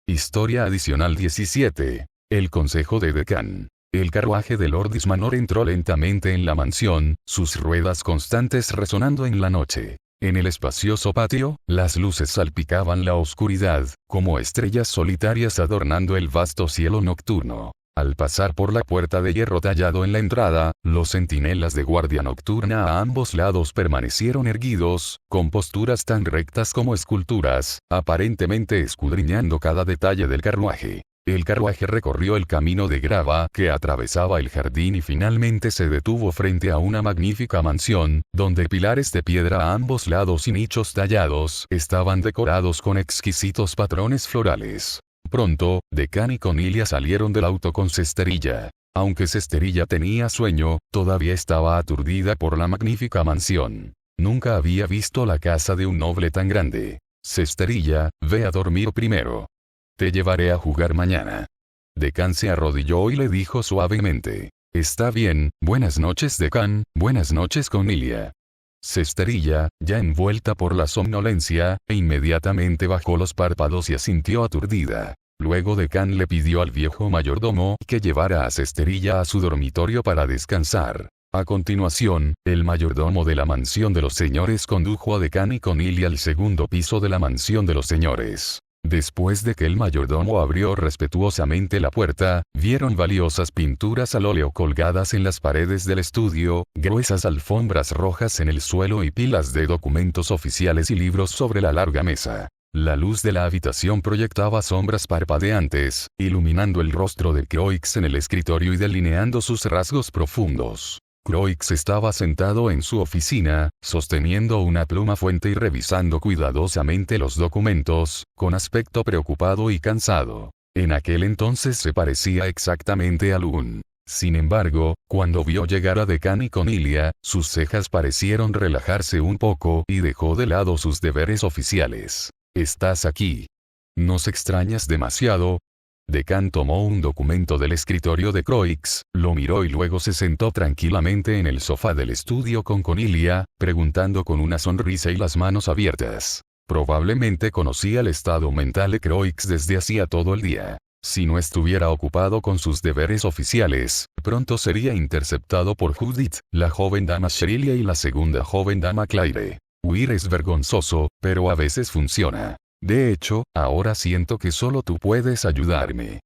Speaker 1: Historia adicional 17. El consejo de Decán. El carruaje de Lord Ismanor entró lentamente en la mansión, sus ruedas constantes resonando en la noche. En el espacioso patio, las luces salpicaban la oscuridad, como estrellas solitarias adornando el vasto cielo nocturno. Al pasar por la puerta de hierro tallado en la entrada, los centinelas de guardia nocturna a ambos lados permanecieron erguidos, con posturas tan rectas como esculturas, aparentemente escudriñando cada detalle del carruaje. El carruaje recorrió el camino de grava que atravesaba el jardín y finalmente se detuvo frente a una magnífica mansión, donde pilares de piedra a ambos lados y nichos tallados estaban decorados con exquisitos patrones florales. Pronto, Decán y Cornelia salieron del auto con Cesterilla. Aunque Cesterilla tenía sueño, todavía estaba aturdida por la magnífica mansión. Nunca había visto la casa de un noble tan grande. Cesterilla, ve a dormir primero. Te llevaré a jugar mañana. Decán se arrodilló y le dijo suavemente. Está bien, buenas noches Decán, buenas noches Cornelia. Cesterilla, ya envuelta por la somnolencia, inmediatamente bajó los párpados y asintió aturdida. Luego Decán le pidió al viejo mayordomo que llevara a Cesterilla a su dormitorio para descansar. A continuación, el mayordomo de la mansión de los señores condujo a Decán y Cornelia al segundo piso de la mansión de los señores. Después de que el mayordomo abrió respetuosamente la puerta, vieron valiosas pinturas al óleo colgadas en las paredes del estudio, gruesas alfombras rojas en el suelo y pilas de documentos oficiales y libros sobre la larga mesa. La luz de la habitación proyectaba sombras parpadeantes, iluminando el rostro de Croix en el escritorio y delineando sus rasgos profundos. Croix estaba sentado en su oficina, sosteniendo una pluma fuente y revisando cuidadosamente los documentos, con aspecto preocupado y cansado. En aquel entonces se parecía exactamente a Lun. Sin embargo, cuando vio llegar a Decán y Cornelia, sus cejas parecieron relajarse un poco y dejó de lado sus deberes oficiales. ¿Estás aquí? ¿Nos extrañas demasiado? Decán tomó un documento del escritorio de Croix, lo miró y luego se sentó tranquilamente en el sofá del estudio con Cornelia, preguntando con una sonrisa y las manos abiertas. Probablemente conocía el estado mental de Croix desde hacía todo el día. Si no estuviera ocupado con sus deberes oficiales, pronto sería interceptado por Judith, la joven dama Sherilia y la segunda joven dama Claire. Huir es vergonzoso, pero a veces funciona. De hecho, ahora siento que solo tú puedes ayudarme.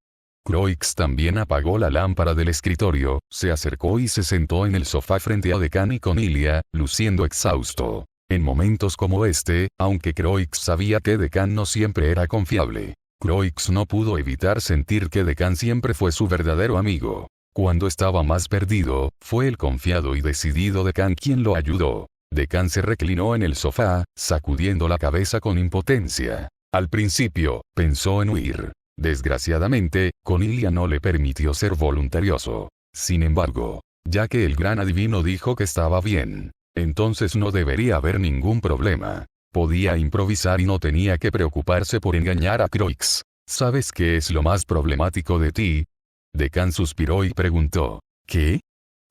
Speaker 1: Croix también apagó la lámpara del escritorio, se acercó y se sentó en el sofá frente a Decán y Cornelia, luciendo exhausto. En momentos como este, aunque Croix sabía que Decán no siempre era confiable, Croix no pudo evitar sentir que Decán siempre fue su verdadero amigo. Cuando estaba más perdido, fue el confiado y decidido Decán quien lo ayudó. Decán se reclinó en el sofá, sacudiendo la cabeza con impotencia. Al principio, pensó en huir. Desgraciadamente, Cornelia no le permitió ser voluntarioso. Sin embargo, ya que el gran adivino dijo que estaba bien, entonces no debería haber ningún problema. Podía improvisar y no tenía que preocuparse por engañar a Croix. ¿Sabes qué es lo más problemático de ti? Decán suspiró y preguntó. ¿Qué?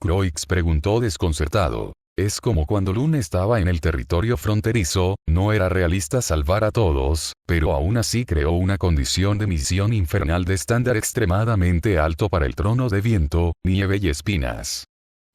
Speaker 1: Croix preguntó desconcertado. Es como cuando Lun estaba en el territorio fronterizo, no era realista salvar a todos, pero aún así creó una condición de misión infernal de estándar extremadamente alto para el trono de viento, nieve y espinas.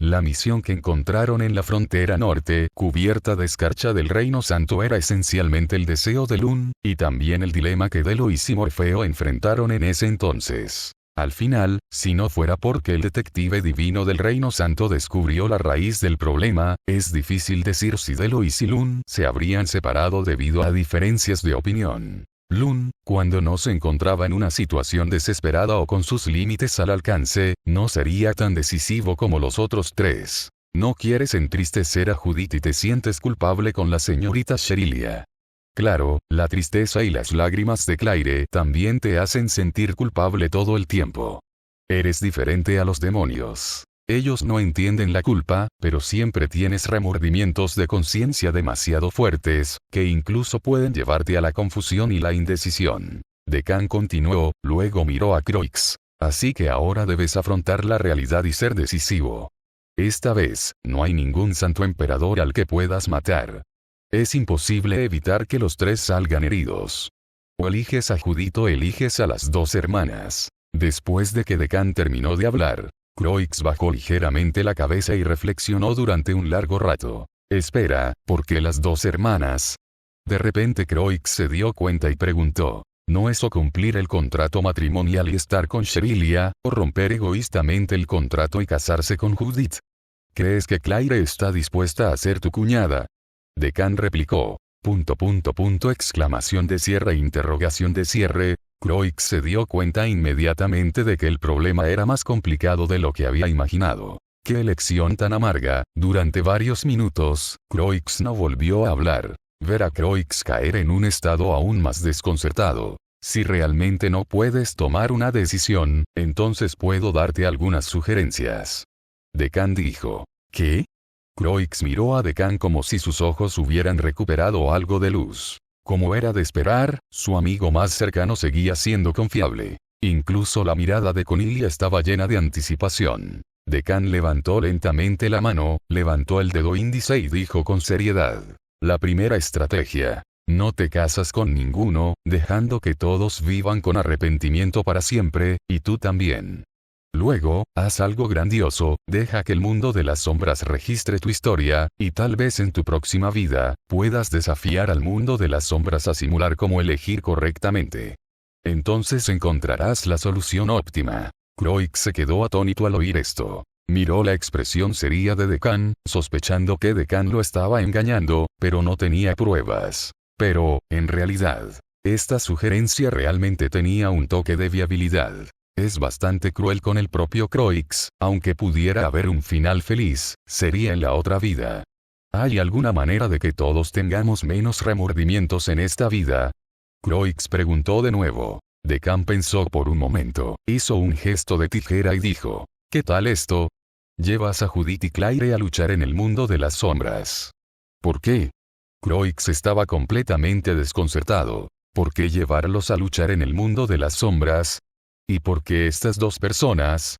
Speaker 1: La misión que encontraron en la frontera norte, cubierta de escarcha del Reino Santo, era esencialmente el deseo de Lun, y también el dilema que Delois y Morfeo enfrentaron en ese entonces. Al final, si no fuera porque el detective divino del Reino Santo descubrió la raíz del problema, es difícil decir si Delo y si Lun se habrían separado debido a diferencias de opinión. Lun, cuando no se encontraba en una situación desesperada o con sus límites al alcance, no sería tan decisivo como los otros tres. No quieres entristecer a Judith y te sientes culpable con la señorita Sherilia. Claro, la tristeza y las lágrimas de Claire también te hacen sentir culpable todo el tiempo. Eres diferente a los demonios. Ellos no entienden la culpa, pero siempre tienes remordimientos de conciencia demasiado fuertes, que incluso pueden llevarte a la confusión y la indecisión. Decan continuó, luego miró a Croix. Así que ahora debes afrontar la realidad y ser decisivo. Esta vez, no hay ningún santo emperador al que puedas matar. Es imposible evitar que los tres salgan heridos. O eliges a Judith o eliges a las dos hermanas. Después de que Decan terminó de hablar, Croix bajó ligeramente la cabeza y reflexionó durante un largo rato. Espera, ¿por qué las dos hermanas? De repente Croix se dio cuenta y preguntó, ¿no es o cumplir el contrato matrimonial y estar con Sherilia, o romper egoístamente el contrato y casarse con Judith? ¿Crees que Claire está dispuesta a ser tu cuñada? Decan replicó. Exclamación de cierre interrogación de cierre. Croix se dio cuenta inmediatamente de que el problema era más complicado de lo que había imaginado. ¡Qué elección tan amarga! Durante varios minutos, Croix no volvió a hablar. Ver a Croix caer en un estado aún más desconcertado. Si realmente no puedes tomar una decisión, entonces puedo darte algunas sugerencias. Decan dijo. ¿Qué? Croix miró a Decan como si sus ojos hubieran recuperado algo de luz. Como era de esperar, su amigo más cercano seguía siendo confiable. Incluso la mirada de Cornelia estaba llena de anticipación. Decan levantó lentamente la mano, levantó el dedo índice y dijo con seriedad. La primera estrategia. No te casas con ninguno, dejando que todos vivan con arrepentimiento para siempre, y tú también. Luego, haz algo grandioso, deja que el mundo de las sombras registre tu historia, y tal vez en tu próxima vida, puedas desafiar al mundo de las sombras a simular cómo elegir correctamente. Entonces encontrarás la solución óptima. Croix se quedó atónito al oír esto. Miró la expresión seria de Decan, sospechando que Decan lo estaba engañando, pero no tenía pruebas. Pero, en realidad, esta sugerencia realmente tenía un toque de viabilidad. Es bastante cruel con el propio Croix, aunque pudiera haber un final feliz, sería en la otra vida. ¿Hay alguna manera de que todos tengamos menos remordimientos en esta vida? Croix preguntó de nuevo. Decan pensó por un momento, hizo un gesto de tijera y dijo, ¿qué tal esto? Llevas a Judith y Claire a luchar en el mundo de las sombras. ¿Por qué? Croix estaba completamente desconcertado. ¿Por qué llevarlos a luchar en el mundo de las sombras? ¿Y por qué estas dos personas?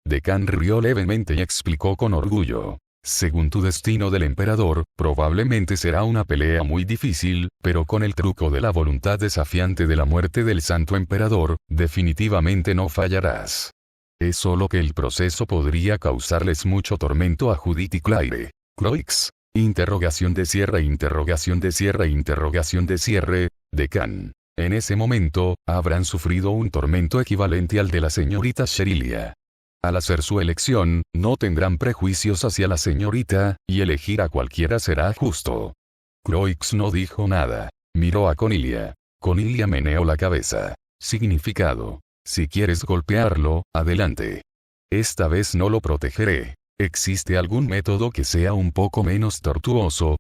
Speaker 1: Decan rió levemente y explicó con orgullo. Según tu destino del emperador, probablemente será una pelea muy difícil, pero con el truco de la voluntad desafiante de la muerte del santo emperador, definitivamente no fallarás. Es solo que el proceso podría causarles mucho tormento a Judith y Claire. Croix. Interrogación de cierre interrogación de cierre interrogación de cierre. Decan. En ese momento, habrán sufrido un tormento equivalente al de la señorita Sherilia. Al hacer su elección, no tendrán prejuicios hacia la señorita, y elegir a cualquiera será justo. Croix no dijo nada. Miró a Cornelia. Cornelia meneó la cabeza. Significado. Si quieres golpearlo, adelante. Esta vez no lo protegeré. ¿Existe algún método que sea un poco menos tortuoso?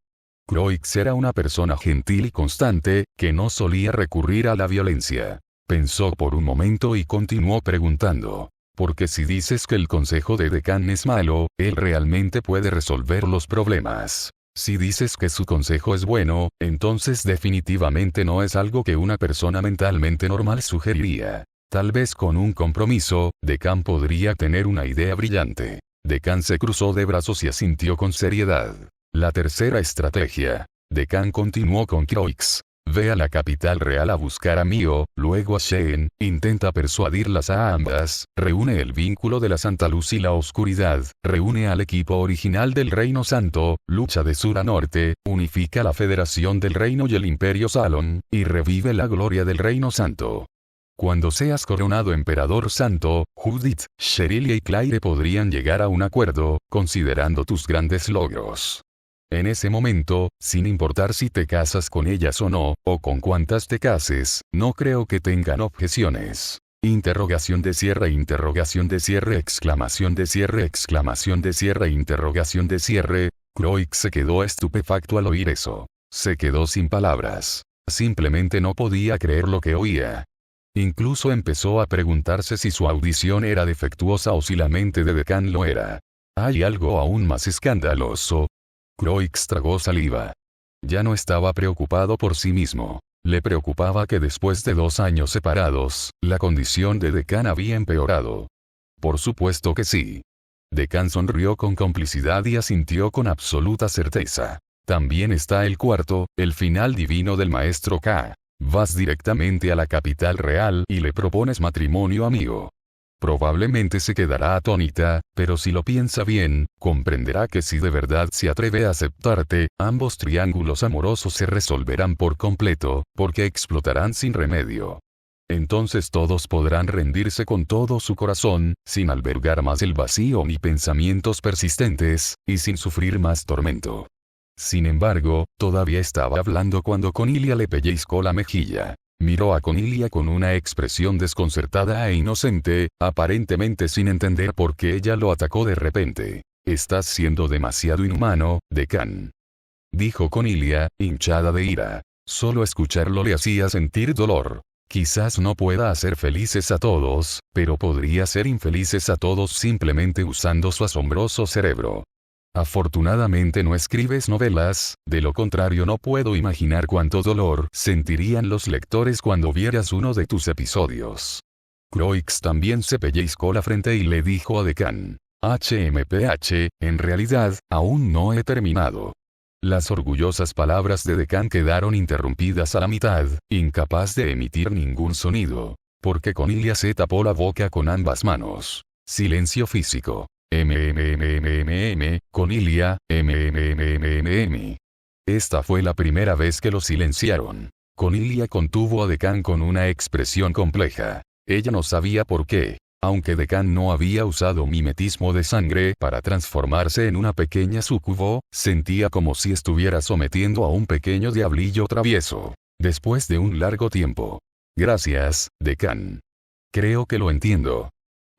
Speaker 1: Croix era una persona gentil y constante, que no solía recurrir a la violencia. Pensó por un momento y continuó preguntando. Porque si dices que el consejo de Decan es malo, él realmente puede resolver los problemas. Si dices que su consejo es bueno, entonces definitivamente no es algo que una persona mentalmente normal sugeriría. Tal vez con un compromiso, Decan podría tener una idea brillante. Decan se cruzó de brazos y asintió con seriedad. La tercera estrategia. Decan continuó con Croix. Ve a la capital real a buscar a Mio, luego a Sheen, intenta persuadirlas a ambas, reúne el vínculo de la Santa Luz y la Oscuridad, reúne al equipo original del Reino Santo, lucha de sur a norte, unifica la Federación del Reino y el Imperio Salon, y revive la gloria del Reino Santo. Cuando seas coronado emperador santo, Judith, Sherilia y Claire podrían llegar a un acuerdo, considerando tus grandes logros. En ese momento, sin importar si te casas con ellas o no, o con cuántas te cases, no creo que tengan objeciones. Interrogación de cierre, exclamación de cierre, interrogación de cierre. Croix se quedó estupefacto al oír eso. Se quedó sin palabras. Simplemente no podía creer lo que oía. Incluso empezó a preguntarse si su audición era defectuosa o si la mente de Deccan lo era. Hay algo aún más escandaloso. Croix tragó saliva. Ya no estaba preocupado por sí mismo. Le preocupaba que después de 2 años separados, la condición de Deccan había empeorado. Por supuesto que sí. Deccan sonrió con complicidad y asintió con absoluta certeza. También está el cuarto, el final divino del maestro K. Vas directamente a la capital real y le propones matrimonio, amigo. Probablemente se quedará atónita, pero si lo piensa bien, comprenderá que si de verdad se atreve a aceptarte, ambos triángulos amorosos se resolverán por completo, porque explotarán sin remedio. Entonces todos podrán rendirse con todo su corazón, sin albergar más el vacío ni pensamientos persistentes, y sin sufrir más tormento. Sin embargo, todavía estaba hablando cuando Cornelia le pellizcó la mejilla. Miró a Cornelia con una expresión desconcertada e inocente, aparentemente sin entender por qué ella lo atacó de repente. «Estás siendo demasiado inhumano, Deccan», dijo Cornelia, hinchada de ira. Solo escucharlo le hacía sentir dolor. Quizás no pueda hacer felices a todos, pero podría hacer infelices a todos simplemente usando su asombroso cerebro. Afortunadamente no escribes novelas, de lo contrario no puedo imaginar cuánto dolor sentirían los lectores cuando vieras uno de tus episodios. Croix también se pellizcó la frente y le dijo a Deccan: HMPH, en realidad, aún no he terminado. Las orgullosas palabras de Deccan quedaron interrumpidas a la mitad, incapaz de emitir ningún sonido, porque Cornelia se tapó la boca con ambas manos. Silencio físico. Cornelia, Esta fue la primera vez que lo silenciaron. Cornelia contuvo a Deccan con una expresión compleja. Ella no sabía por qué. Aunque Deccan no había usado mimetismo de sangre para transformarse en una pequeña súcubo, sentía como si estuviera sometiendo a un pequeño diablillo travieso. Después de un largo tiempo. Gracias, Deccan. Creo que lo entiendo.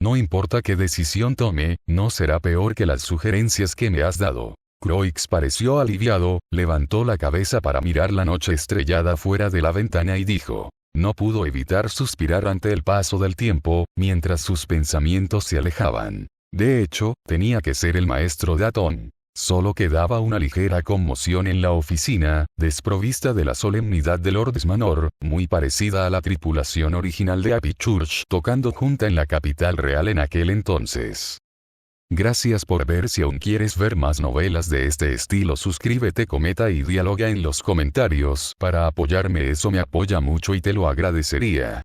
Speaker 1: No importa qué decisión tome, no será peor que las sugerencias que me has dado. Croix pareció aliviado, levantó la cabeza para mirar la noche estrellada fuera de la ventana y dijo. No pudo evitar suspirar ante el paso del tiempo, mientras sus pensamientos se alejaban. De hecho, tenía que ser el maestro Datton. Solo quedaba una ligera conmoción en la oficina, desprovista de la solemnidad de Lord Manor, muy parecida a la tripulación original de Abbey Church tocando junta en la capital real en aquel entonces. Gracias por ver. Si aún quieres ver más novelas de este estilo, suscríbete, comenta y dialoga en los comentarios. Para apoyarme, eso me apoya mucho y te lo agradecería.